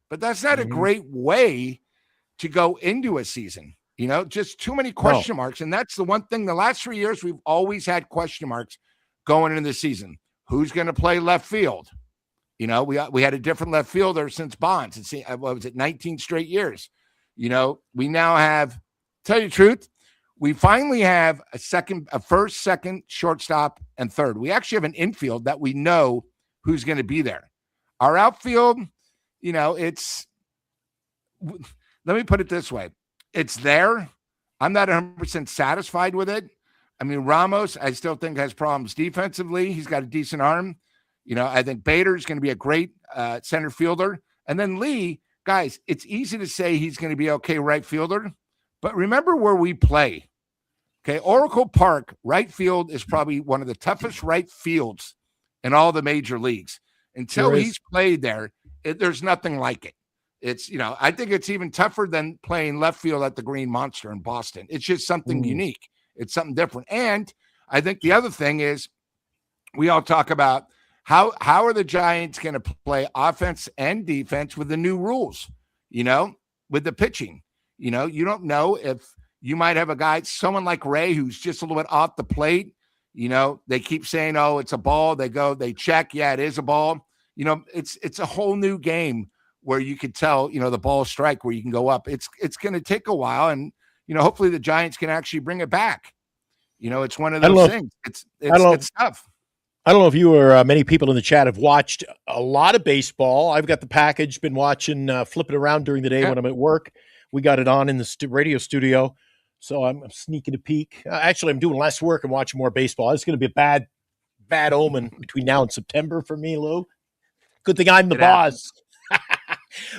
But that's not a great way to go into a season. Just too many question marks. And that's the one thing the last 3 years, we've always had question marks going into the season. Who's going to play left field? We had a different left fielder since Bonds. What was it, 19 straight years? We now have, tell you the truth, we finally have a first, second, shortstop, and third. We actually have an infield that we know who's going to be there. Our outfield, let me put it this way. It's there. I'm not 100% satisfied with it. I mean, Ramos, I still think has problems defensively. He's got a decent arm. I think Bader's going to be a great center fielder. And then Lee, guys, it's easy to say he's going to be okay right fielder, but remember where we play. Okay, Oracle Park, right field is probably one of the toughest right fields in all the major leagues. Until he's played there, there's nothing like it. It's, I think it's even tougher than playing left field at the Green Monster in Boston. It's just something unique. It's something different. And I think the other thing is we all talk about how are the Giants going to play offense and defense with the new rules, with the pitching. You don't know if you might have a guy, someone like Ray, who's just a little bit off the plate. They keep saying, oh, it's a ball. They check. Yeah, it is a ball. It's a whole new game where you could tell, the ball strike where you can go up. It's going to take a while. And, hopefully the Giants can actually bring it back. It's one of those things. It's tough. I don't know if you or many people in the chat have watched a lot of baseball. I've got the package, been watching, flipping around during the day when I'm at work. We got it on in the radio studio. So I'm sneaking a peek. Actually, I'm doing less work and watching more baseball. It's going to be a bad omen between now and September for me, Lou. Good thing I'm the boss.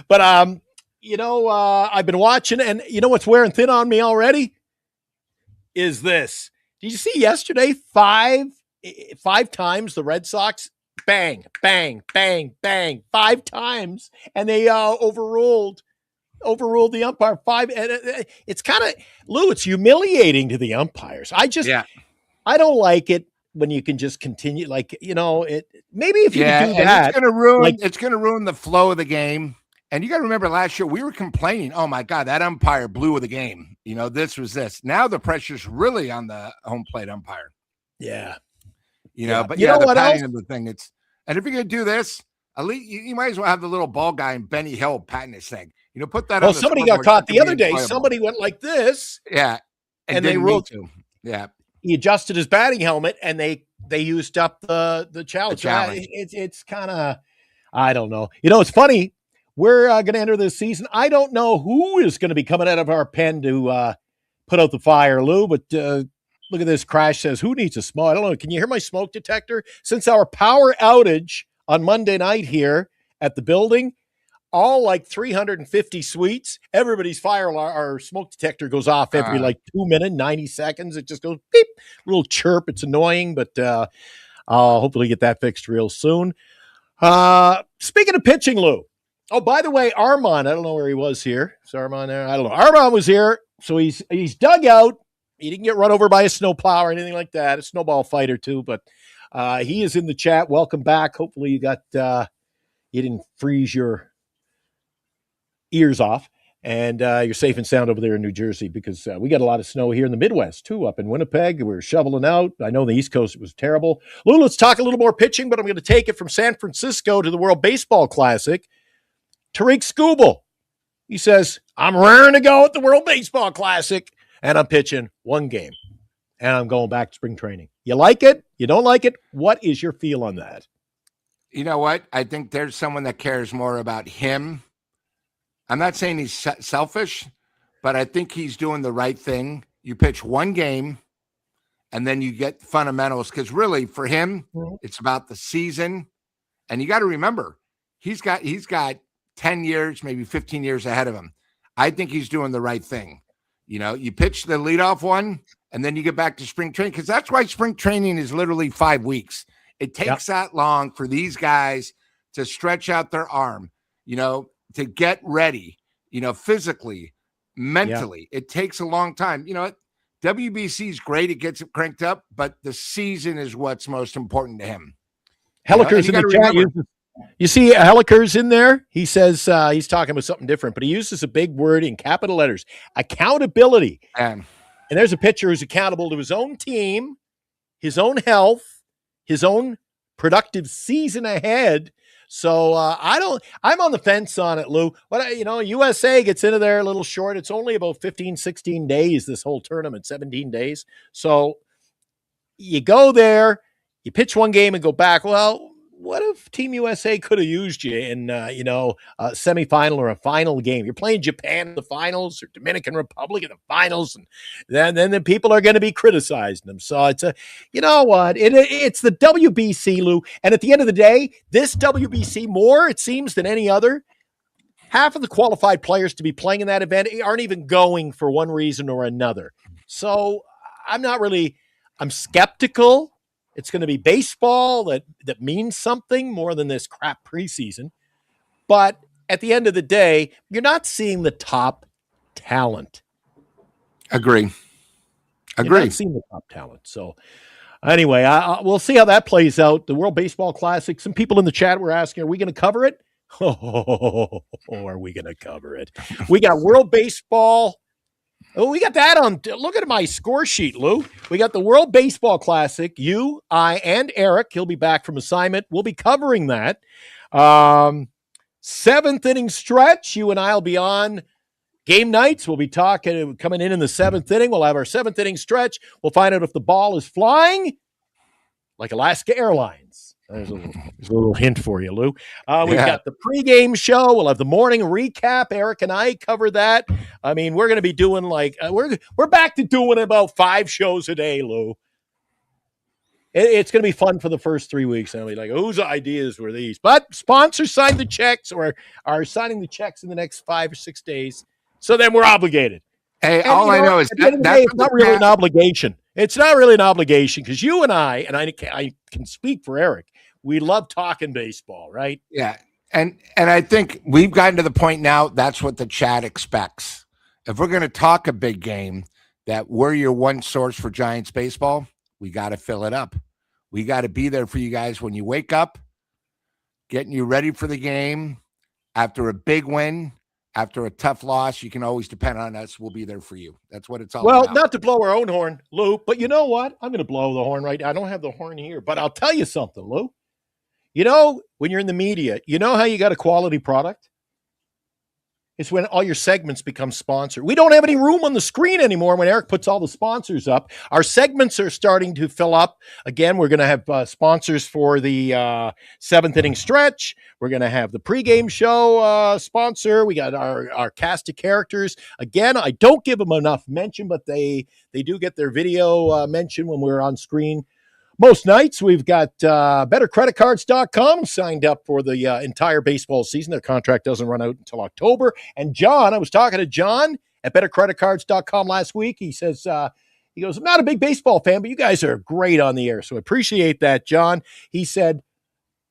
But, I've been watching, and what's wearing thin on me already is this. Did you see yesterday, five times the Red Sox, bang, bang, bang, bang, 5 times, and they overruled the umpire 5. And it's kind of, Lou, it's humiliating to the umpires. I don't like it when you can just continue, maybe if you can do that. It's going to ruin the flow of the game. And you got to remember last year we were complaining, oh my God, that umpire blew the game. This was this. Now the pressure's really on the home plate umpire. Yeah. But the patting of the thing, and if you're going to do this, at least you might as well have the little ball guy in Benny Hill patting his thing. Put that on. Somebody got caught the other day. Somebody went like this. Yeah. And they ruled to. Yeah. He adjusted his batting helmet and they used up the challenge. It's kind of, I don't know. It's funny. We're going to enter this season. I don't know who is going to be coming out of our pen to put out the fire, Lou, but look at this. Crash says, who needs a smoke? I don't know. Can you hear my smoke detector? Since our power outage on Monday night here at the building, all like 350 suites, everybody's fire or smoke detector goes off every 2 minutes, 90 seconds. It just goes beep, little chirp. It's annoying, but I'll hopefully get that fixed real soon. Speaking of pitching, Lou. Oh, by the way, Armand, I don't know where he was here. Is Armand there? I don't know. Armand was here. So he's dug out. He didn't get run over by a snowplow or anything like that. A snowball fighter too, but he is in the chat. Welcome back. Hopefully you didn't freeze your ears off and you're safe and sound over there in New Jersey because we got a lot of snow here in the Midwest too, up in Winnipeg. We're shoveling out. I know the East Coast it was terrible. Lou, let's talk a little more pitching, but I'm going to take it from San Francisco to the World Baseball Classic. Tariq Skubal, he says, I'm raring to go at the World Baseball Classic, and I'm pitching one game, and I'm going back to spring training. You like it? You don't like it? What is your feel on that? You know what? I think there's someone that cares more about him. I'm not saying he's selfish, but I think he's doing the right thing. You pitch one game, and then you get fundamentals, because really, for him, it's about the season. And you got to remember, he's got 10 years, maybe 15 years ahead of him. I think he's doing the right thing. You pitch the leadoff one, and then you get back to spring training, because that's why spring training is literally 5 weeks. It takes that long for these guys to stretch out their arm, to get ready, physically, mentally. It takes a long time. WBC is great. It gets it cranked up, but the season is what's most important to him. Helliker's in the chat. You see Helliker's in there? He says he's talking about something different, but he uses a big word in capital letters, accountability. And And there's a pitcher who's accountable to his own team, his own health, his own productive season ahead. So I'm on the fence on it, Lou. But, USA gets into there a little short. It's only about 15, 16 days, this whole tournament, 17 days. So you go there, you pitch one game and go back. Well, what if Team USA could have used you in, a semifinal or a final game? You're playing Japan in the finals or Dominican Republic in the finals, and then the people are going to be criticizing them. So it's it's the WBC, Lou. And at the end of the day, this WBC more, it seems, than any other, half of the qualified players to be playing in that event aren't even going for one reason or another. So I'm skeptical. It's going to be baseball that means something more than this crap preseason. But at the end of the day, you're not seeing the top talent. Agree. You're not seeing the top talent. So anyway, we'll see how that plays out. The World Baseball Classic. Some people in the chat were asking, are we going to cover it? Oh, are we going to cover it? We got World Baseball. Oh, we got that on. Look at my score sheet, Lou. We got the World Baseball Classic. You, I, and Eric. He'll be back from assignment. We'll be covering that. Seventh inning stretch. You and I will be on game nights. We'll be coming in the seventh inning. We'll have our seventh inning stretch. We'll find out if the ball is flying like Alaska Airlines. There's a little hint for you, Lou. We've got the pregame show. We'll have the morning recap. Eric and I cover that. I mean, we're going to be doing we're back to doing about 5 shows a day, Lou. It's going to be fun for the first 3 weeks. And I'll be like, whose ideas were these? But sponsors signed the checks or are signing the checks in the next 5 or 6 days. So then we're obligated. Hey, all I know is that's it's not really an obligation. It's not really an obligation because you and I can speak for Eric. We love talking baseball, right? Yeah. And I think we've gotten to the point now, that's what the chat expects. If we're going to talk a big game, that we're your one source for Giants baseball, we got to fill it up. We got to be there for you guys when you wake up, getting you ready for the game. After a big win, after a tough loss, you can always depend on us. We'll be there for you. That's what it's all about. Well, not to blow our own horn, Lou, but you know what? I'm going to blow the horn right now. I don't have the horn here, but I'll tell you something, Lou. When you're in the media, you know how you got a quality product? It's when all your segments become sponsored. We don't have any room on the screen anymore when Eric puts all the sponsors up. Our segments are starting to fill up. Again, we're going to have sponsors for the seventh inning stretch. We're going to have the pregame show sponsor. We got our cast of characters. Again, I don't give them enough mention, but they do get their video mention when we're on screen. Most nights, we've got bettercreditcards.com signed up for the entire baseball season. Their contract doesn't run out until October. And John, I was talking to John at bettercreditcards.com last week. He says, he goes, I'm not a big baseball fan, but you guys are great on the air. So I appreciate that, John. He said,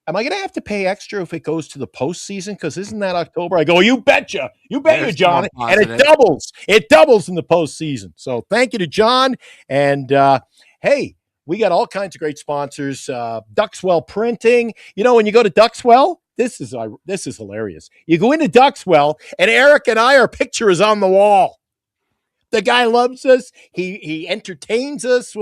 am I going to have to pay extra if it goes to the postseason? Because isn't that October? I go, you betcha. You betcha, John. And it doubles. It doubles in the postseason. So thank you to John. And hey, we got all kinds of great sponsors. Duxwell Printing. When you go to Duxwell, this is hilarious. You go into Duxwell, and Eric and our picture is on the wall. The guy loves us. He entertains us.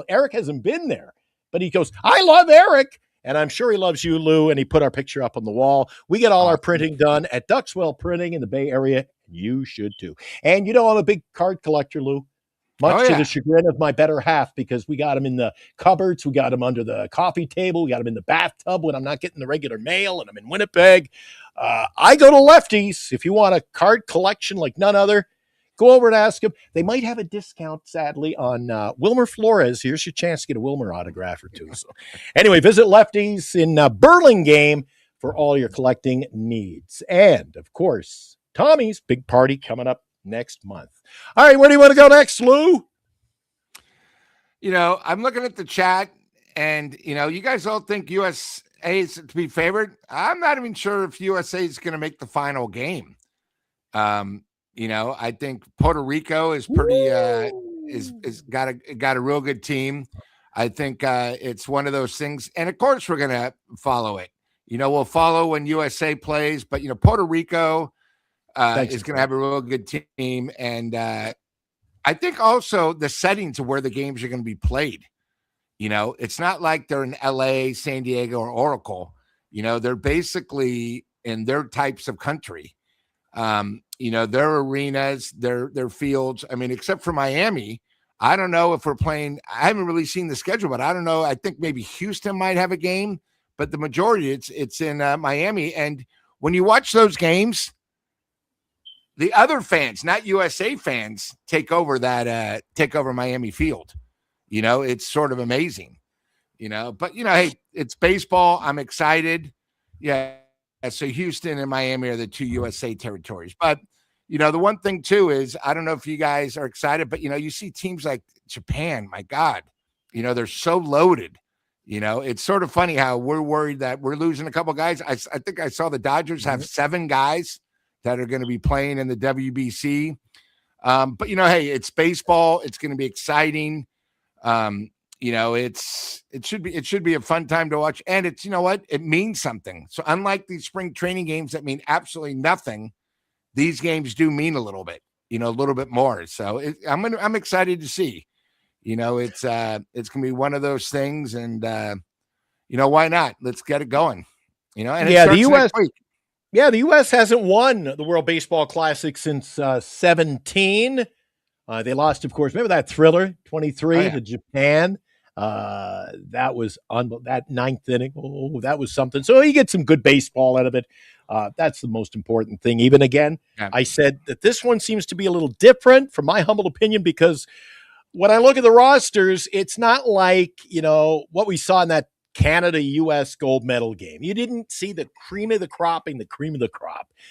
Eric hasn't been there, but he goes, I love Eric. And I'm sure he loves you, Lou. And he put our picture up on the wall. We get all our printing done at Duxwell Printing in the Bay Area. You should too. And I'm a big card collector, Lou. Much to the chagrin of my better half, because we got them in the cupboards, we got them under the coffee table, we got them in the bathtub when I'm not getting the regular mail, and I'm in Winnipeg. I go to Lefties. If you want a card collection like none other, go over and ask them. They might have a discount, sadly, on Wilmer Flores. Here's your chance to get a Wilmer autograph or two. So, anyway, visit Lefties in Burlingame for all your collecting needs. And, of course, Tommy's big party coming up next month. All right, where do you want to go next, Lou? I'm looking at the chat, and you guys all think USA is to be favored. I'm not even sure if USA is going to make the final game. I think Puerto Rico is pretty is got a real good team. I think it's one of those things, and of course we're going to follow it. We'll follow when USA plays, but Puerto Rico Thanks. is going to have a real good team, and I think also the settings of where the games are going to be played. It's not like they're in LA, San Diego, or Oracle. They're basically in their types of country. Their arenas, their fields. I mean, except for Miami, I don't know if we're playing. I haven't really seen the schedule, but I don't know. I think maybe Houston might have a game, but the majority it's in Miami. And when you watch those games, the other fans, not USA fans, take over Miami Field. It's sort of amazing. But hey, it's baseball. I'm excited. Yeah. So Houston and Miami are the two USA territories. But the one thing too is I don't know if you guys are excited, but you see teams like Japan. My God, they're so loaded. It's sort of funny how we're worried that we're losing a couple guys. I think I saw the Dodgers have 7 guys that are going to be playing in the WBC. But hey, it's baseball. It's going to be exciting. It should be a fun time to watch. And it's, it means something. So unlike these spring training games that mean absolutely nothing, these games do mean a little bit, a little bit more. So I'm excited to see, it's going to be one of those things. And, why not? Let's get it going, and the U.S. Yeah, the U.S. hasn't won the World Baseball Classic since 17. They lost, of course. Remember that thriller, 23 to Japan? That was that 9th inning. Oh, that was something. So you get some good baseball out of it. That's the most important thing. Even again, I said that this one seems to be a little different from my humble opinion because when I look at the rosters, it's not like, what we saw in that Canada-U.S. gold medal game. You didn't see the cream of the crop.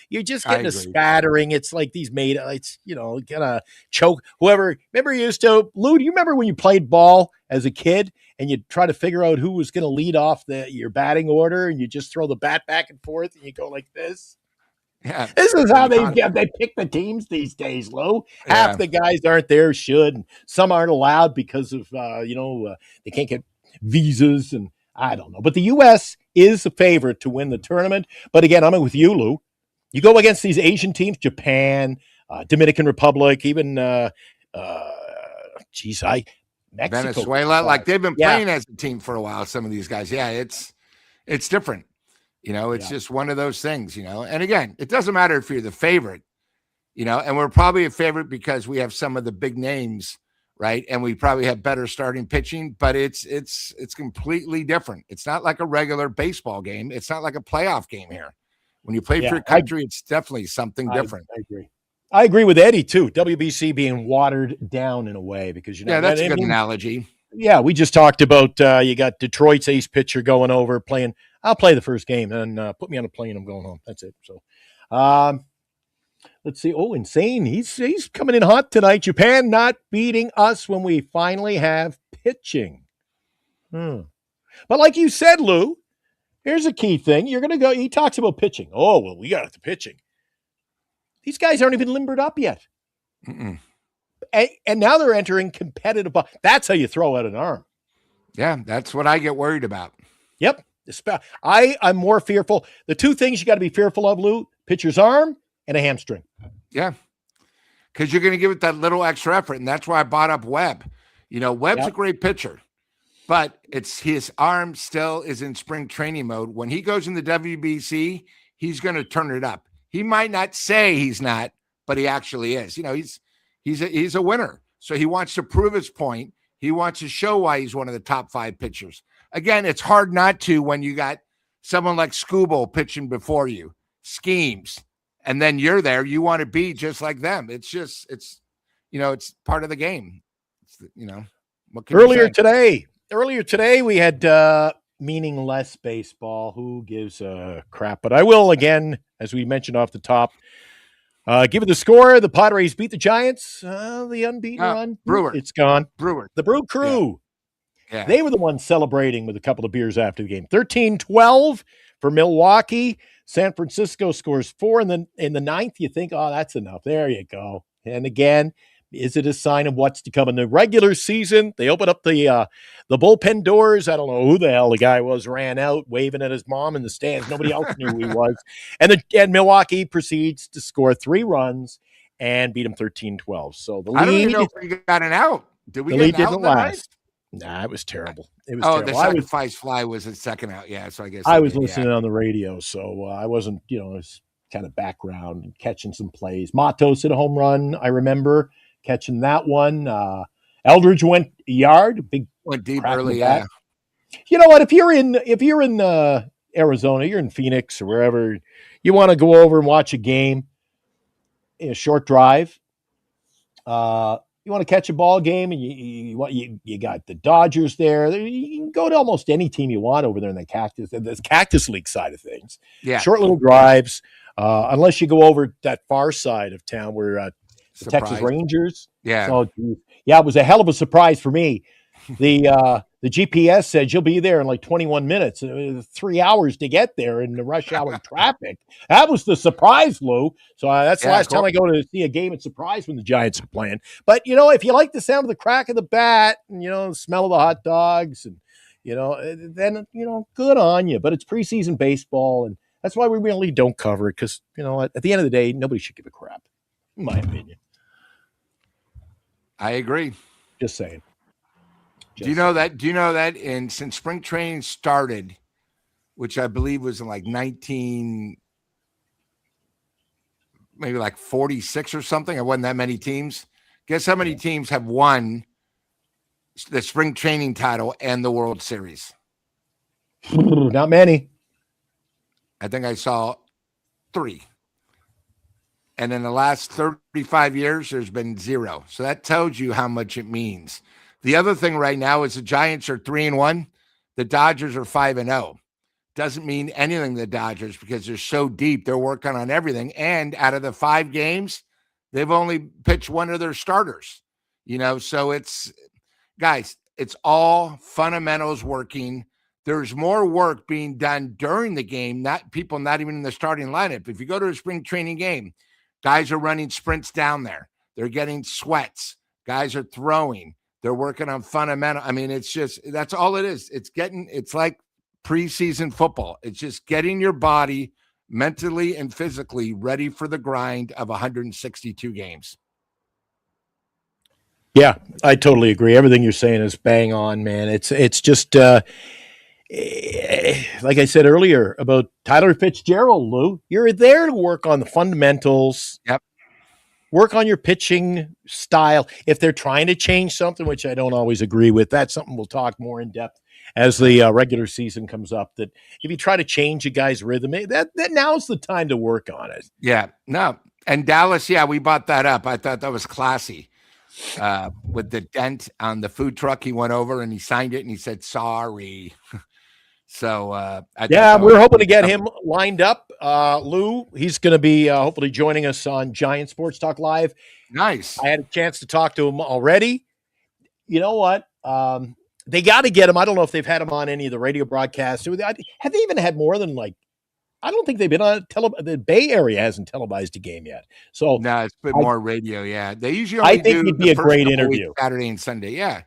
You're just getting a spattering. It's like these it's, gonna choke whoever. Remember Lou, do you remember when you played ball as a kid and you'd try to figure out who was going to lead off your batting order and you just throw the bat back and forth and you go like this? Yeah. This is how they pick the teams these days, Lou. Half the guys aren't there, and some aren't allowed because of, they can't get visas and I don't know. But the U.S. is a favorite to win the tournament. But again, I'm with you, Lou. You go against these Asian teams, Japan, Dominican Republic, even, Mexico. Venezuela. Like they've been playing as a team for a while, some of these guys. Yeah, it's different. It's just one of those things, And again, it doesn't matter if you're the favorite, and we're probably a favorite because we have some of the big names, right? And we probably have better starting pitching, but it's completely different. It's not like a regular baseball game. It's not like a playoff game here. When you play for your country, it's definitely something different. I agree with Eddie too. WBC being watered down in a way because that's a good analogy. Yeah, we just talked about you got Detroit's ace pitcher going over playing. I'll play the first game and put me on a plane. I'm going home. That's it. So, let's see. Oh, insane. He's coming in hot tonight. Japan not beating us when we finally have pitching. But like you said, Lou, here's a key thing. You're going to go. He talks about pitching. Oh, well, we got the pitching. These guys aren't even limbered up yet. And now they're entering competitive. That's how you throw out an arm. Yeah, that's what I get worried about. Yep. I'm more fearful. The two things you got to be fearful of, Lou, pitcher's arm and a hamstring. Yeah. Because you're going to give it that little extra effort. And that's why I brought up Webb. Webb's a great pitcher, but it's his arm still is in spring training mode. When he goes in the WBC, he's going to turn it up. He might not say he's not, but he actually is. He's a winner. So he wants to prove his point. He wants to show why he's one of the top 5 pitchers. Again, it's hard not to when you got someone like Scooble pitching before you, schemes, and then you're there. You want to be just like them. It's part of the game. What can Earlier today, we had meaningless baseball. Who gives a crap? But I will, again, as we mentioned off the top, give it the score. The Padres beat the Giants. The unbeaten run. Brewer. It's gone. Brewer. The Brew Crew. Yeah. They were the ones celebrating with a couple of beers after the game. 13-12 for Milwaukee. San Francisco scores 4 in the 9th. You think, oh, that's enough. There you go. And again, Is it a sign of what's to come in the regular season? They open up the bullpen doors. I don't know who the hell the guy was, ran out waving at his mom in the stands. Nobody else knew who he was. And Milwaukee proceeds to score 3 runs and beat him 13-12. So the lead, I don't even know if we got an out. Did we the get lead an out didn't in the last. Nah, it was terrible. It was Oh, terrible. the sacrifice fly was a second out. Yeah, so I guess I was listening on the radio, so I wasn't, it was kind of background and catching some plays. Matos hit a home run. I remember catching that one. Eldridge went a yard, big went deep crack in early. the Yeah, bat. You know what? If you're in Arizona, you're in Phoenix or wherever, you want to go over and watch a game, a short drive. You want to catch a ball game, and you got the Dodgers there. You can go to almost any team you want over there in the Cactus League side of things. yeah. Short little drives, unless you go over that far side of town where the Texas Rangers. Yeah. So yeah, it was a hell of a surprise for me. The GPS said you'll be there in like 21 minutes. 3 hours to get there in the rush hour traffic. That was the surprise, Lou. So that's the last time I go to see a game at Surprise when the Giants are playing. But, if you like the sound of the crack of the bat and, the smell of the hot dogs and, then, good on you. But it's preseason baseball, and that's why we really don't cover it because, at the end of the day, nobody should give a crap, in my opinion. I agree. Just saying. Do you know that since spring training started, which I believe was in like 46 or something, there wasn't that many teams. Guess how many teams have won the spring training title and the World Series? Not many. I think I saw 3. And in the last 35 years, there's been 0. So that tells you how much it means. The other thing right now is the Giants are 3-1. The Dodgers are 5-0. Doesn't mean anything to the Dodgers because they're so deep. They're working on everything. And out of the 5 games, they've only pitched one of their starters. So it's all fundamentals working. There's more work being done during the game, not even in the starting lineup. If you go to a spring training game, guys are running sprints down there. They're getting sweats. Guys are throwing. They're working on fundamental. I mean, that's all it is. It's like preseason football. It's just getting your body mentally and physically ready for the grind of 162 games. Yeah, I totally agree. Everything you're saying is bang on, man. It's just like I said earlier about Tyler Fitzgerald, Lou. You're there to work on the fundamentals. Yep. Work on your pitching style. If they're trying to change something, which I don't always agree with, that's something we'll talk more in depth as the regular season comes up. That if you try to change a guy's rhythm, that now's the time to work on it. Yeah, no. And Dallas, we bought that up. I thought that was classy. With the dent on the food truck, he went over and he signed it and he said, sorry. So we're hoping to get him lined up. Lou, he's going to be hopefully joining us on Giant Sports Talk Live. Nice. I had a chance to talk to him already. You know what? They got to get him. I don't know if they've had him on any of the radio broadcasts. Have they even had more than I don't think they've been on the Bay Area hasn't televised a game yet. So no, it's been more radio. Yeah, they usually. I think it'd be a great interview. Saturday and Sunday. Yeah.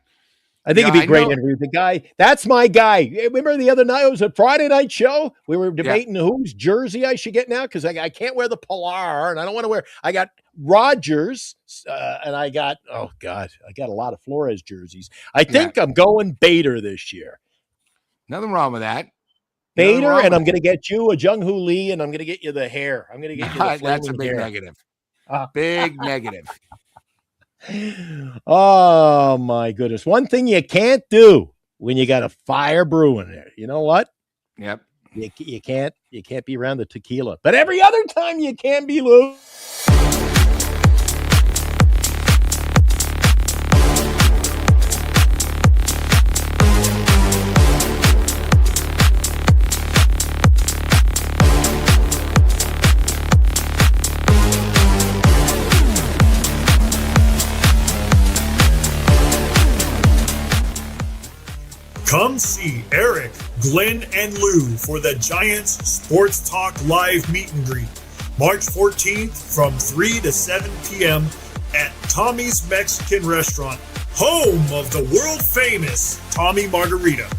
I think it'd be a great interview. The guy, that's my guy. Remember the other night, it was a Friday night show. We were debating whose jersey I should get now because I can't wear the Polar and I don't want to wear. I got Rogers and I got I got a lot of Flores jerseys. I think I'm going Bader this year. Nothing wrong with that. Bader, and I'm going to get you a Jung Hoo Lee, and I'm going to get you the hair. I'm going to get you the that's a big hair. negative. Big negative. Oh my goodness! One thing you can't do when you got a fire brewing there. You know what? Yep. You can't be around the tequila, but every other time you can be, Lou. Come see Eric, Glenn, and Lou for the Giants Sports Talk Live Meet and Greet, March 14th from 3 to 7 p.m. at Tommy's Mexican Restaurant, home of the world famous Tommy Margarita.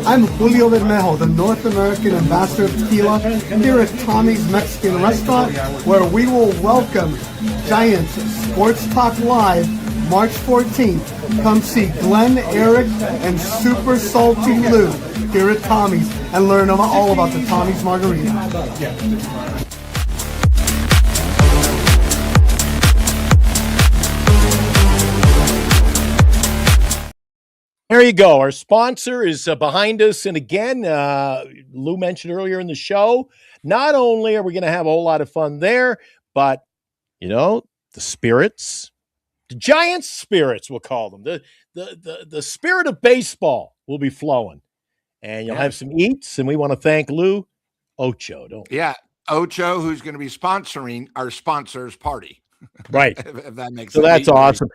I'm Julio Bermejo, the North American ambassador of tequila, here at Tommy's Mexican Restaurant, where we will welcome Giants Sports Talk Live March 14th. Come see Glenn, Eric, and Super Salty Lou here at Tommy's and learn all about the Tommy's Margarita. There you go. Our sponsor is behind us. And again, Lou mentioned earlier in the show, not only are we going to have a whole lot of fun there, but, the spirits, the Giants spirits, we'll call them, the spirit of baseball will be flowing. And you'll have some eats. And we want to thank Lou Ocho, don't we? Yeah. Ocho, who's going to be sponsoring our sponsors party. Right. if that makes sense. So that's awesome.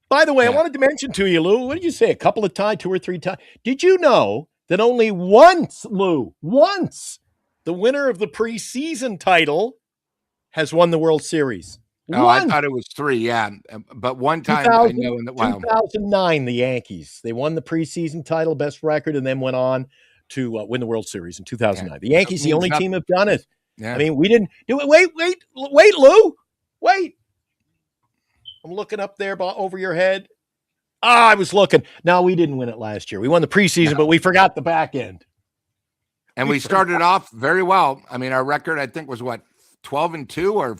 By the way, I Yeah. wanted to mention to you, Lou, what did you say? A couple of times, 2 or 3 times. Did you know that only once, Lou, the winner of the preseason title has won the World Series? Oh, I thought it was 3, yeah. But one time I know in the 2009, the Yankees. They won the preseason title, best record, and then went on to win the World Series in 2009. Yeah. The Yankees, the only team have done it. Yeah. I mean, we didn't do it. Wait, Lou. Wait. I'm looking up there over your head. I was looking. No, we didn't win it last year. We won the preseason, but we forgot the back end. And we started off very well. I mean, our record, I think, was 12-2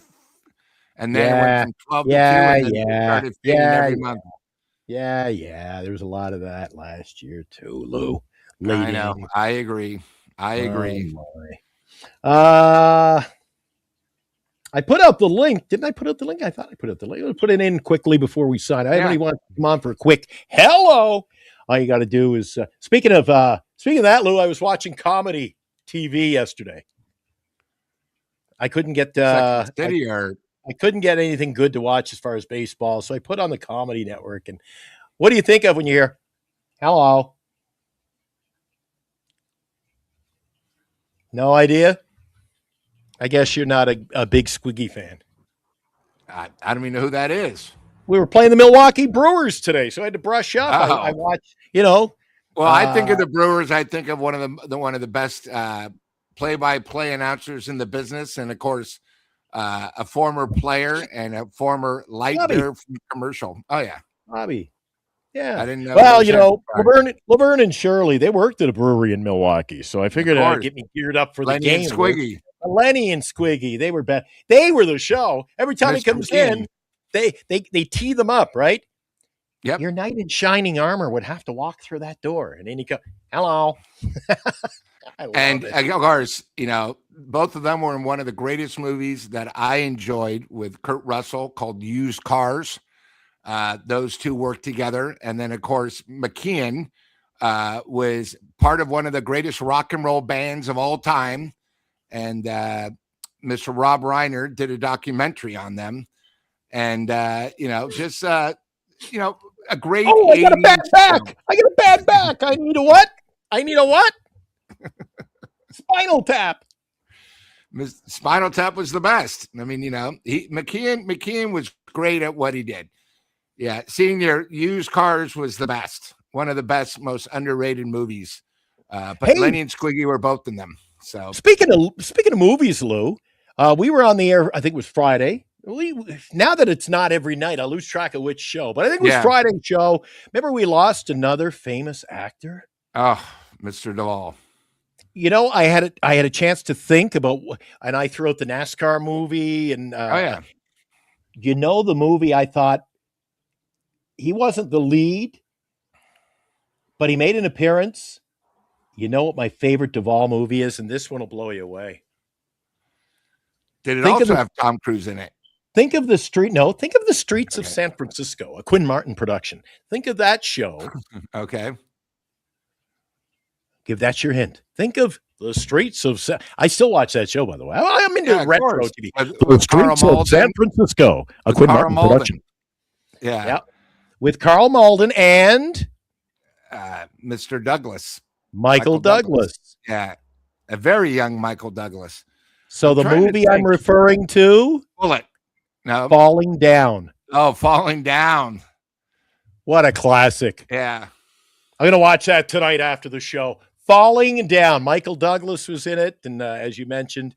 and then it went from 12-2 and then we started fading every month. Yeah. There was a lot of that last year too, Lou. I know. I agree. I put out the link. Didn't I put out the link? I thought I put out the link. I'll put it in quickly before we sign. Everybody wants to come on for a quick hello. All you got to do is speaking of that, Lou, I was watching comedy TV yesterday. I couldn't get I couldn't get anything good to watch as far as baseball, so I put on the Comedy Network. And what do you think of when you hear hello? No idea? I guess you're not a big Squiggy fan. I don't even know who that is. We were playing the Milwaukee Brewers today, so I had to brush up. Oh. I watched, Well, I think of the Brewers. I think of one of the best play-by-play announcers in the business, and of course, a former player and a former light beer from the commercial. Oh yeah, Bobby. Yeah, I didn't know. Well, Laverne and Shirley, they worked at a brewery in Milwaukee, so I figured I'd get me geared up for the game. And Squiggy. Lenny and Squiggy, they were bad. They were the show. Every time he comes in, they tee them up, right? Yep. Your knight in shining armor would have to walk through that door, and then you go, "Hello." And of course, both of them were in one of the greatest movies that I enjoyed with Kurt Russell called Used Cars. Those two worked together. And then, of course, McKeon was part of one of the greatest rock and roll bands of all time. And Mr. Rob Reiner did a documentary on them. And, a great. Oh, I got a bad back. I need a what? Spinal Tap. Spinal Tap was the best. I mean, McKeon was great at what he did. Yeah, seeing your Used Cars was the best. One of the best, most underrated movies. But Lenny and Squiggy were both in them. So speaking of movies, Lou, we were on the air. I think it was Friday. Now that it's not every night, I lose track of which show. But I think it was Friday's show. Remember, we lost another famous actor. Oh, Mr. Duvall. I had a chance to think about, and I threw out the NASCAR movie, and the movie. I thought he wasn't the lead, but he made an appearance. You know what my favorite Duvall movie is, and this one will blow you away. Did it also have Tom Cruise in it? Think of the Streets of San Francisco, a Quinn Martin production. Think of that show. Okay. Give that your hint. Think of the Streets of I still watch that show, by the way. I'm into retro TV. The Streets of San Francisco, a Quinn Martin production. Yeah. With Carl Malden and Mr. Douglas. Michael Douglas. Yeah. A very young Michael Douglas. So the movie I'm referring to, Bullet. No. Falling Down. Oh, Falling Down. What a classic. Yeah. I'm going to watch that tonight after the show. Falling Down. Michael Douglas was in it. And as you mentioned,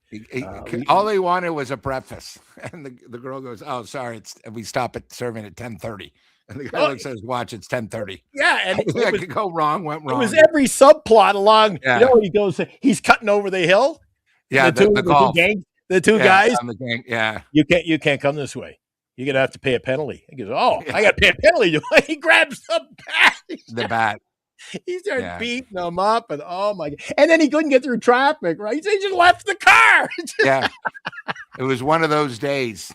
all they wanted was a breakfast. And the girl goes, "Oh, sorry. We stop at serving at 10:30. And the guy looks at his watch. It's 10:30. Yeah. And it could go wrong, went wrong. It was every subplot along. Yeah. He goes, he's cutting over the hill. Yeah. The two guys. On the gang, yeah. You can't come this way. You're going to have to pay a penalty. He goes, oh, yeah. I got to pay a penalty. He grabs the bat. He started beating them up, and oh my God. And then he couldn't get through traffic, right? He just left the car. Yeah. It was one of those days.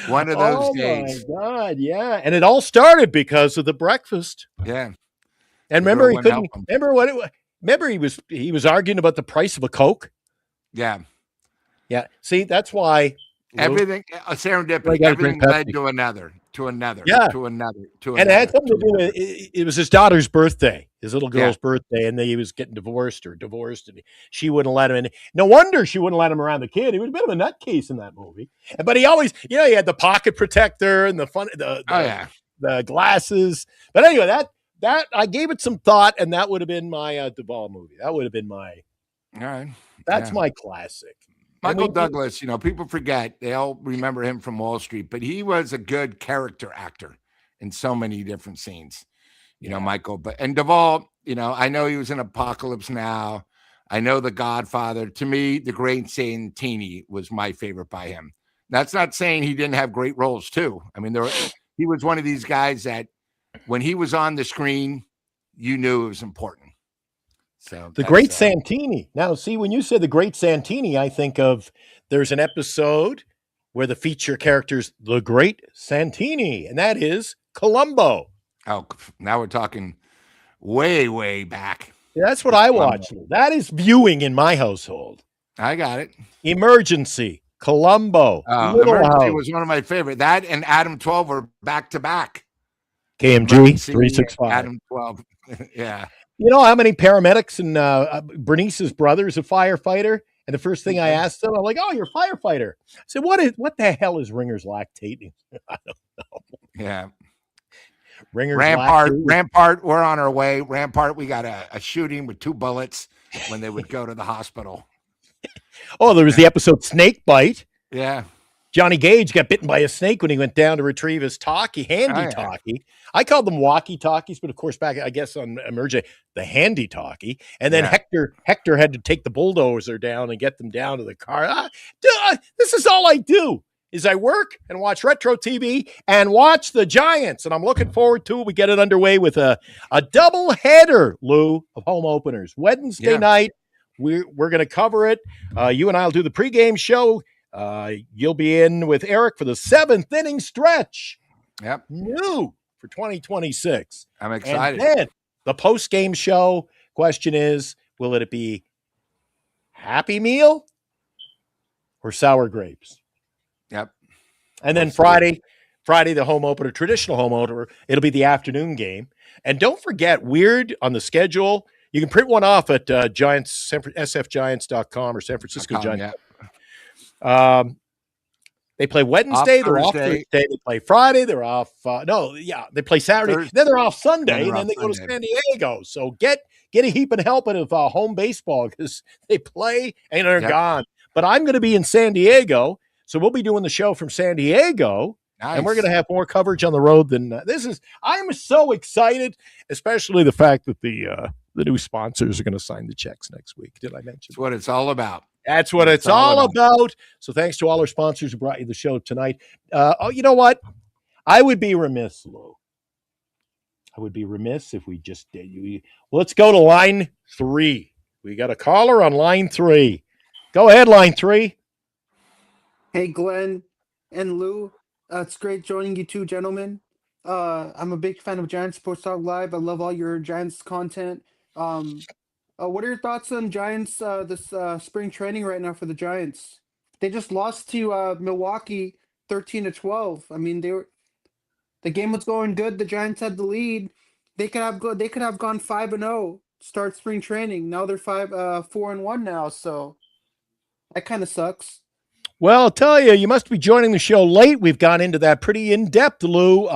One of those days. Oh my God, yeah. And it all started because of the breakfast. Yeah. And remember, he couldn't remember he was arguing about the price of a Coke. Yeah. Yeah. See, that's why everything serendipity, everything led to another. And it had something to do with it was his daughter's birthday, his little girl's birthday, and he was getting divorced, and she wouldn't let him in. No wonder she wouldn't let him around the kid. He was a bit of a nutcase in that movie. But he always, he had the pocket protector and the glasses. But anyway, that I gave it some thought, and that would have been my Duvall movie. That would have been my all right. That's my classic. Michael Douglas, people forget. They all remember him from Wall Street, but he was a good character actor in so many different scenes. Michael. And Duvall, I know he was in Apocalypse Now. I know The Godfather. To me, The Great Santini was my favorite by him. That's not saying he didn't have great roles too. I mean, he was one of these guys that when he was on the screen, you knew it was important. So The Great Santini. Now, see, when you say The Great Santini, I think of there's an episode where the feature character's The Great Santini, and that is Columbo. Oh, now we're talking way, way back. Yeah, that's what I watched. That is viewing in my household. I got it. Emergency, Columbo. Emergency was one of my favorite. That and Adam 12 were back to back. KMG 365. Adam 12. Yeah. You know how many paramedics and Bernice's brother's a firefighter? And the first thing I asked them, I'm like, "Oh, you're a firefighter." I said, "What the hell is Ringer's lactating?" I don't know. Yeah. Ringer's Rampart, we're on our way. Rampart, we got a shooting with 2 bullets when they would go to the hospital. Oh, there was the episode Snake Bite. Yeah. Johnny Gage got bitten by a snake when he went down to retrieve his handy-talkie. I called them walkie-talkies, but of course back, I guess, on Emergency, the handy-talkie. And then Hector had to take the bulldozer down and get them down to the car. This is all I do, is I work and watch retro TV and watch the Giants. And I'm looking forward to it. We get it underway with a double header, Lou, of home openers. Wednesday night, we're going to cover it. You and I will do the pregame show. You'll be in with Eric for the 7th inning stretch. Yep. New for 2026. I'm excited. And then the post-game show question is, will it be Happy Meal or sour grapes? Yep. And then Friday, the home opener, traditional home opener, it'll be the afternoon game. And don't forget, weird on the schedule, you can print one off at sfgiants.com or San Francisco Giants. They play Wednesday, they're off Thursday. They play Friday, they're off. They play Saturday, Thursday. Then they're off Sunday, and then they go to San Diego. So get a heap and helping of home baseball because they play and they're gone. But I'm going to be in San Diego, so we'll be doing the show from San Diego. Nice. And we're going to have more coverage on the road than this is. I'm so excited, especially the fact that the new sponsors are going to sign the checks next week. Did I mention? That's what it's all about. That's what it's all about. So thanks to all our sponsors who brought you the show tonight. You know what? I would be remiss, Lou. I would be remiss if we just did. Let's go to line 3. We got a caller on line 3. Go ahead, line 3. Hey, Glenn and Lou. It's great joining you two, gentlemen. I'm a big fan of Giants Sports Talk Live. I love all your Giants content. What are your thoughts on Giants this spring training right now for the Giants? They just lost to Milwaukee 13-12. I mean, the game was going good. The Giants had the lead. They could have gone 5-0. start spring training. Now they're 4-1 now, so that kind of sucks. Well, I'll tell you, you must be joining the show late. We've gone into that pretty in depth, Lou.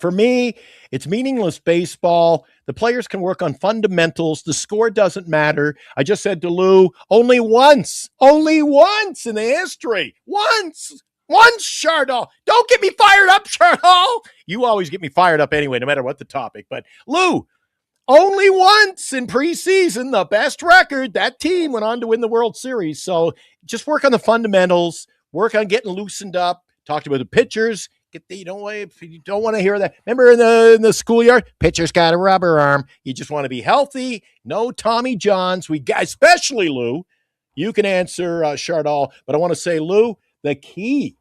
For me, it's meaningless baseball. The players can work on fundamentals. The score doesn't matter. I just said to Lou, only once in the history, once, Chardol. Don't get me fired up, Chardol. You always get me fired up anyway, no matter what the topic. But Lou, only once in preseason, the best record, that team went on to win the World Series. So just work on the fundamentals, work on getting loosened up, talked about the pitchers. You don't want to hear that. Remember in the schoolyard, pitcher's got a rubber arm. You just want to be healthy. No Tommy Johns. Especially Lou. You can answer Chardol, but I want to say, Lou, the key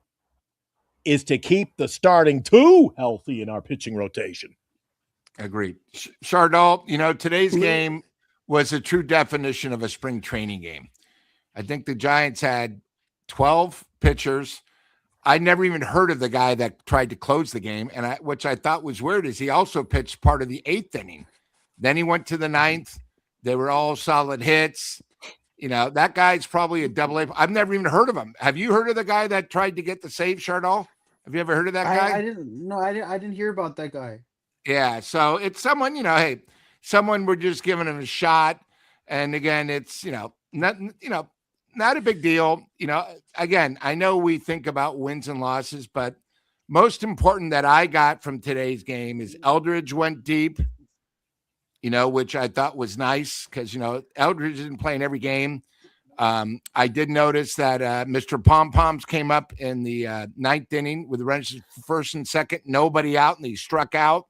is to keep the starting two healthy in our pitching rotation. Agreed. Chardol, today's game was a true definition of a spring training game. I think the Giants had 12 pitchers. I never even heard of the guy that tried to close the game, and which I thought was weird is he also pitched part of the 8th inning. Then he went to the 9th. They were all solid hits. That guy's probably a AA. I've never even heard of him. Have you heard of the guy that tried to get the save, Chardol? Have you ever heard of that guy? I didn't. No, I didn't hear about that guy. Yeah, so it's someone, hey, someone we're just giving him a shot. And again, it's, not a big deal. Again, I know we think about wins and losses, but most important that I got from today's game is Eldridge went deep, which I thought was nice because, Eldridge isn't playing every game. I did notice that Mr. Pom-Poms came up in the 9th inning with the runners first and second, nobody out, and he struck out.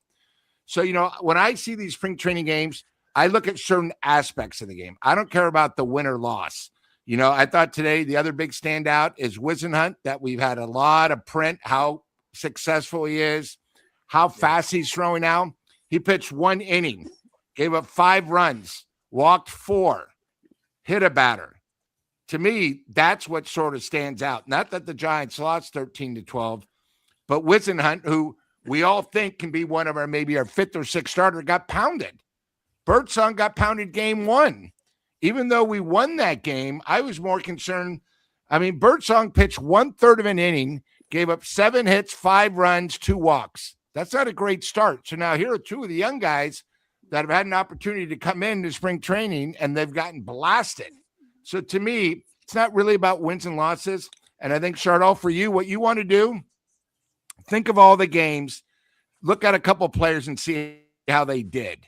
So, when I see these spring training games, I look at certain aspects of the game. I don't care about the win or loss. I thought today the other big standout is Whisenhunt, that we've had a lot of print, how successful he is, how fast he's throwing now. He pitched 1 inning, gave up 5 runs, walked 4, hit a batter. To me, that's what sort of stands out. Not that the Giants lost 13-12, but Whisenhunt, who we all think can be one of maybe our 5th or 6th starter, got pounded. Birdsong got pounded game 1. Even though we won that game, I was more concerned. I mean, Birdsong pitched 1/3 of an inning, gave up 7 hits, 5 runs, 2 walks. That's not a great start. So now here are 2 of the young guys that have had an opportunity to come into spring training, and they've gotten blasted. So to me, it's not really about wins and losses. And I think, Chardol, for you, what you want to do, think of all the games, look at a couple of players and see how they did.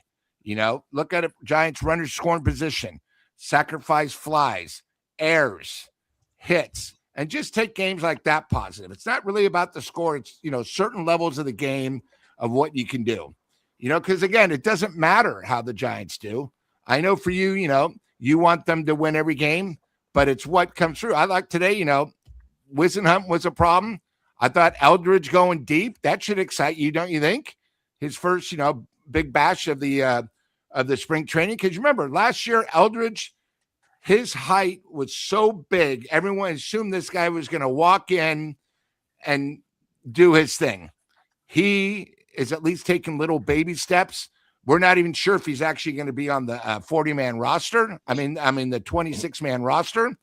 Look at Giants runners scoring position, sacrifice flies, errors, hits, and just take games like that positive. It's not really about the score. It's, certain levels of the game of what you can do, because again, it doesn't matter how the Giants do. I know for you, you want them to win every game, but it's what comes through. I like today, Whisenhunt was a problem. I thought Eldridge going deep, that should excite you, don't you think? His first, big bash of the spring training. Because remember, last year, Eldridge, his height was so big, everyone assumed this guy was going to walk in and do his thing. He is at least taking little baby steps. We're not even sure if he's actually going to be on the 40-man roster. I mean the 26-man roster.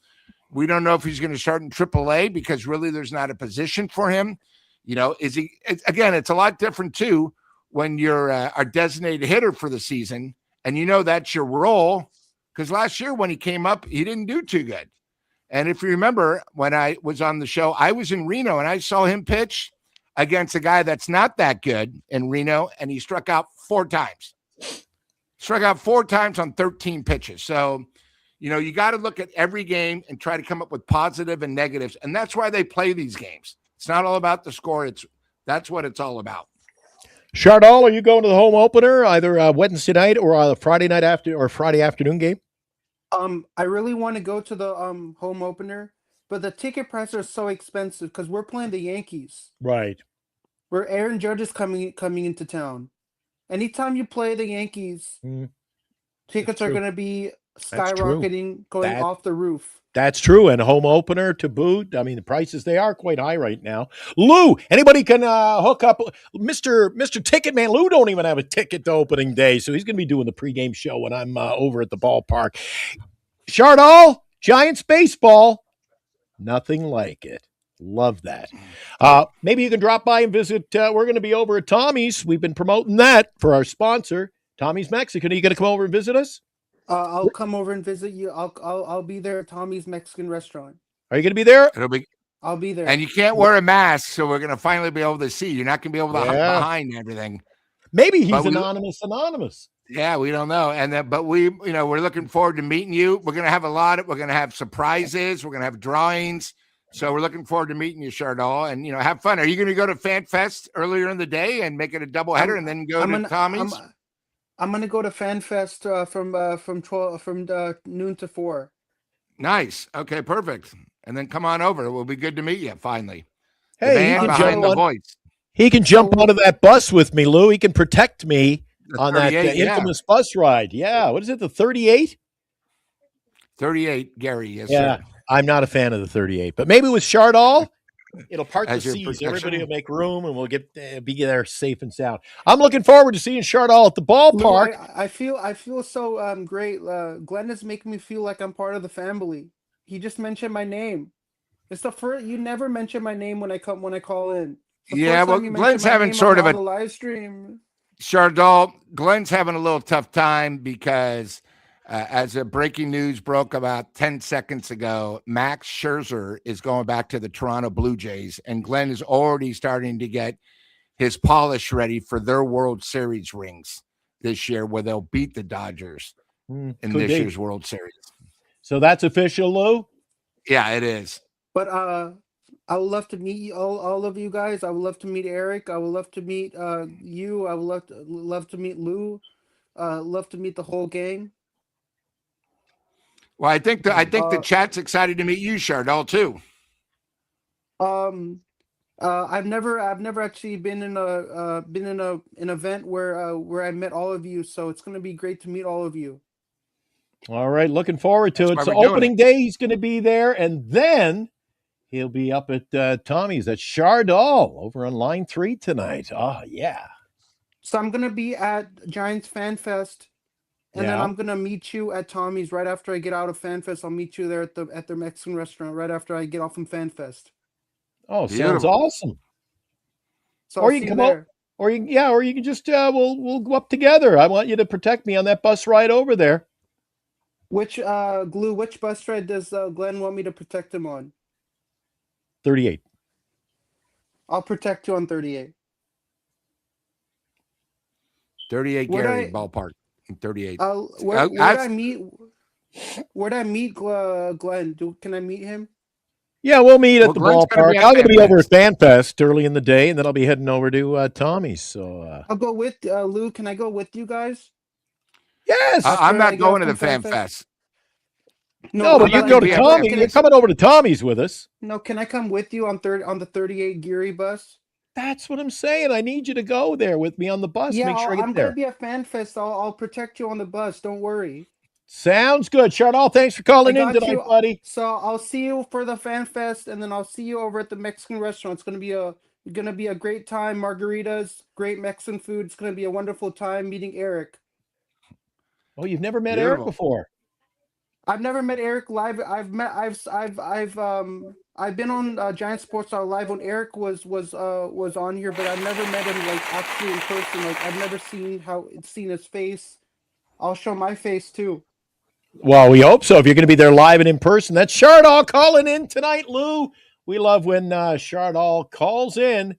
We don't know if he's going to start in AAA because really there's not a position for him. Is he? Again, it's a lot different too when you're a designated hitter for the season and that's your role. Because last year when he came up, he didn't do too good. And if you remember, when I was on the show, I was in Reno and I saw him pitch against a guy that's not that good in Reno, and he struck out 4 times. Struck out 4 times on 13 pitches. So, you got to look at every game and try to come up with positive and negatives. And that's why they play these games. It's not all about the score. That's what it's all about. Chardol, are you going to the home opener either Wednesday night or Friday night or Friday afternoon game? I really want to go to the home opener, but the ticket prices are so expensive because we're playing the Yankees. Right. Where Aaron Judge is coming into town. Anytime you play the Yankees, tickets are going to be That's true. skyrocketing, going That off the roof. That's true. And home opener to boot. I mean, the prices, they are quite high right now. Lou, anybody can hook up. Mr. Ticket Man, Lou don't even have a ticket to opening day. So he's going to be doing the pregame show when I'm over at the ballpark. Chardall, Giants baseball. Nothing like it. Love that. Maybe you can drop by and visit. We're going to be over at Tommy's. We've been promoting that for our sponsor, Tommy's Mexican. Are you going to come over and visit us? I'll come over and visit you. I'll be there at Tommy's Mexican restaurant. Are you going to be there? I'll be there. And you can't wear a mask, so we're going to finally be able to see. You're not going to be able to hide behind everything. Maybe he's anonymous. Yeah, we don't know. And but we're looking forward to meeting you. We're going to have we're going to have surprises. We're going to have drawings. So we're looking forward to meeting you, Chardall, and have fun. Are you going to go to Fan Fest earlier in the day and make it a doubleheader and then go to Tommy's? I'm gonna go to Fan Fest from noon to 4. Nice. Okay, perfect. And then come on over. It will be good to meet you finally. Hey, the man behind the voice. He can jump onto that bus with me, Lou. He can protect me on that infamous bus ride. Yeah. What is it? The 38? 38, Gary. Yes, yeah. Sir. I'm not a fan of the 38, but maybe with Chardall, it'll part the seas. Protection. Everybody will make room, and we'll be there safe and sound. I'm looking forward to seeing Chardall at the ballpark. Lou, I feel so great. Glenn is making me feel like I'm part of the family. He just mentioned my name. It's the first. You never mention my name when I call in. Well, Glenn's having sort of a live stream. Chardall, Glenn's having a little tough time because. As a breaking news broke about 10 seconds ago, Max Scherzer is going back to the Toronto Blue Jays, and Glenn is already starting to get his polish ready for their World Series rings this year, where they'll beat the Dodgers in this year's World Series. So that's official, Lou? Yeah, it is. But I would love to meet all of you guys. I would love to meet Eric. I would love to meet you. I would love to meet Lou. Love to meet the whole gang. Well, I think the chat's excited to meet you, Chardall, too. I've never actually been in an event where I met all of you, so it's going to be great to meet all of you. All right, looking forward to it. So opening day, he's going to be there, and then he'll be up at Tommy's at Chardall over on line 3 tonight. Oh, yeah. So I'm going to be at Giants Fan Fest. And then I'm gonna meet you at Tommy's right after I get out of FanFest. I'll meet you there at their Mexican restaurant right after I get off from FanFest. Oh, sounds awesome. So or you can come there. Or you can just we'll go up together. I want you to protect me on that bus ride over there. Which which bus ride does Glenn want me to protect him on? 38. I'll protect you on 38. 38 Gary ballpark. 38. Where'd I meet Glenn? Can I meet him? Yeah, we'll meet at the ballpark. I'm going to be over at FanFest early in the day, and then I'll be heading over to Tommy's. So I'll go with Lou. Can I go with you guys? Yes. I'm not going to the FanFest. No, but you can go to Tommy. You're coming over to Tommy's with us. No, can I come with you on the 38 Geary bus? That's what I'm saying. I need you to go there with me on the bus. Yeah, make sure I'm going to be at FanFest. I'll protect you on the bus. Don't worry. Sounds good. Chardall, thanks for calling in tonight, buddy. So I'll see you for the FanFest, and then I'll see you over at the Mexican restaurant. It's going to be a great time. Margaritas, great Mexican food. It's going to be a wonderful time meeting Eric. Oh, you've never met Eric before? I've never met Eric live. I've been on Giant Sports Live when Eric was on here, but I've never met him like actually in person. Like I've never seen his face. I'll show my face too. Well, we hope so. If you're going to be there live and in person, that's Chardall calling in tonight, Lou. We love when Chardall calls in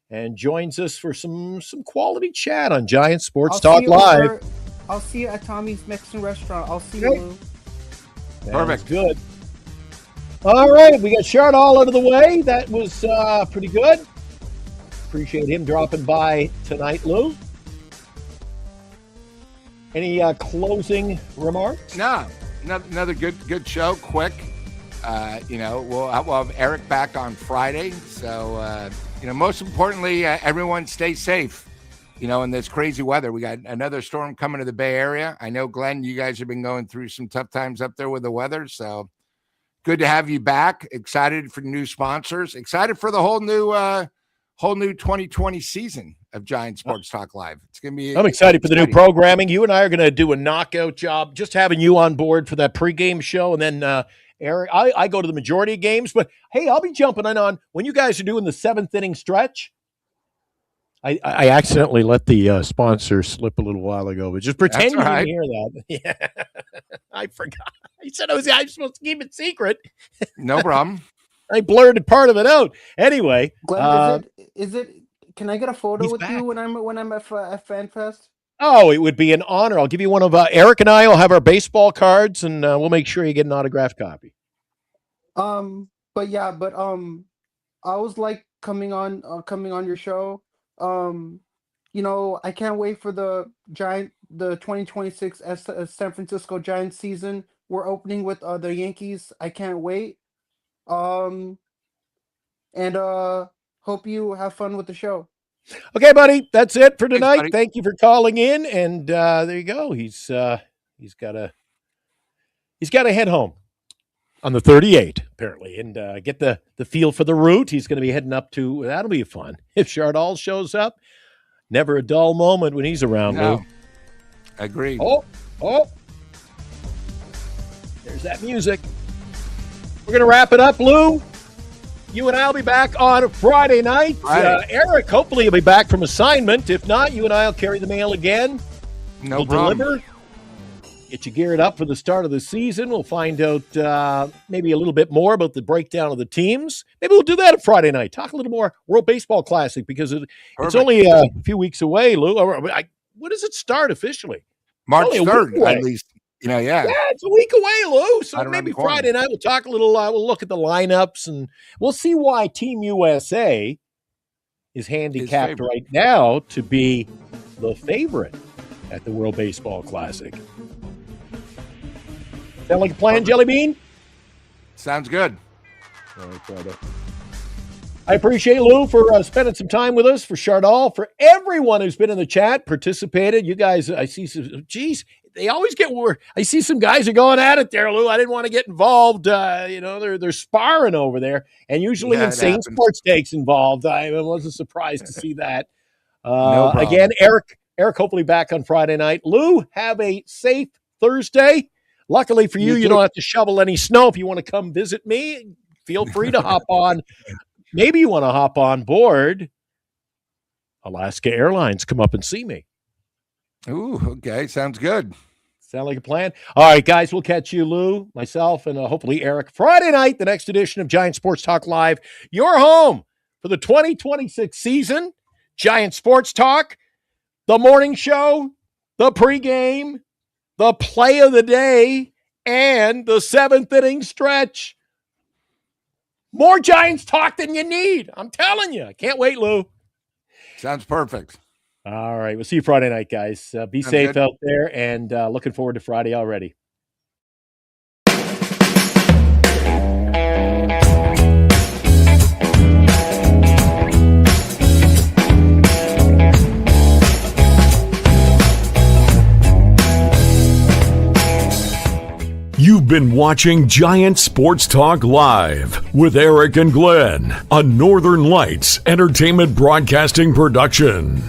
and joins us for some quality chat on Giant Sports Talk Live. I'll see you at Tommy's Mexican restaurant. I'll see you, Lou. Perfect. Good. All right, we got Chardall out of the way. That was pretty good. Appreciate him dropping by tonight, Lou. Any closing remarks? No, another good show. Quick, we'll have Eric back on Friday. So, most importantly, everyone stay safe. in this crazy weather. We got another storm coming to the Bay Area. I know, Glenn, you guys have been going through some tough times up there with the weather. So good to have you back. Excited for new sponsors. Excited for the whole new 2020 season of Giant Sports Talk Live. It's going to be. I'm excited for the new programming. You and I are going to do a knockout job. Just having you on board for that pregame show, and then Eric, I go to the majority of games. But hey, I'll be jumping in on when you guys are doing the 7th inning stretch. I accidentally let the sponsor slip a little while ago, but just pretend you didn't hear that. Yeah, I forgot. He said I was supposed to keep it secret. No problem. I blurted part of it out. Anyway, Glenn, is it? Can I get a photo with back. you when I'm at FanFest? Oh, it would be an honor. I'll give you one of Eric and I will have our baseball cards, and we'll make sure you get an autographed copy. I was like coming on your show. I can't wait for the 2026 San Francisco Giants season. We're opening with the Yankees. I can't wait. And hope you have fun with the show. Okay, buddy, that's it for tonight. Thanks, Thank you for calling in, and there you go. He's got to head home on the 38 apparently, and get the feel for the route. He's going to be heading up to. That'll be fun if Chardal shows up. Never a dull moment when he's around. No, Lou. agreed. Oh, there's that music. We're going to wrap it up, Lou. You and I will be back on Friday night. Eric, hopefully, will be back from assignment. If not, you and I will carry the mail again. No problem. Deliver. Get you geared up for the start of the season. We'll find out maybe a little bit more about the breakdown of the teams. Maybe we'll do that on Friday night. Talk a little more World Baseball Classic because it's only a few weeks away, Lou. When does it start officially? March 3rd, at least. Yeah, it's a week away, Lou. So maybe Friday night we'll talk a little. We'll look at the lineups and we'll see why Team USA is handicapped right now to be the favorite at the World Baseball Classic. Sound like a plan, Jelly Bean? Sounds good. All right, brother. I appreciate Lou for spending some time with us, for Chardal, for everyone who's been in the chat, participated. You guys, I see some, they always get word. I see some guys are going at it there, Lou. I didn't want to get involved. They're sparring over there. And usually Insane Sports Takes involved. I wasn't surprised to see that. No problem. Again, Eric hopefully back on Friday night. Lou, have a safe Thursday. Luckily for you, you don't have to shovel any snow. If you want to come visit me, feel free to hop on. Maybe you want to hop on board Alaska Airlines. Come up and see me. Ooh, okay. Sounds good. Sound like a plan? All right, guys, we'll catch you, Lou, myself, and hopefully Eric. Friday night, the next edition of Giant Sports Talk Live. Your home for the 2026 season. Giant Sports Talk, the morning show, the pregame, the play of the day, and the 7th inning stretch. More Giants talk than you need. I'm telling you. I can't wait, Lou. Sounds perfect. All right. We'll see you Friday night, guys. Be safe out there, and looking forward to Friday already. You've been watching Giant Sports Talk Live with Eric and Glenn, a Northern Lights Entertainment Broadcasting production.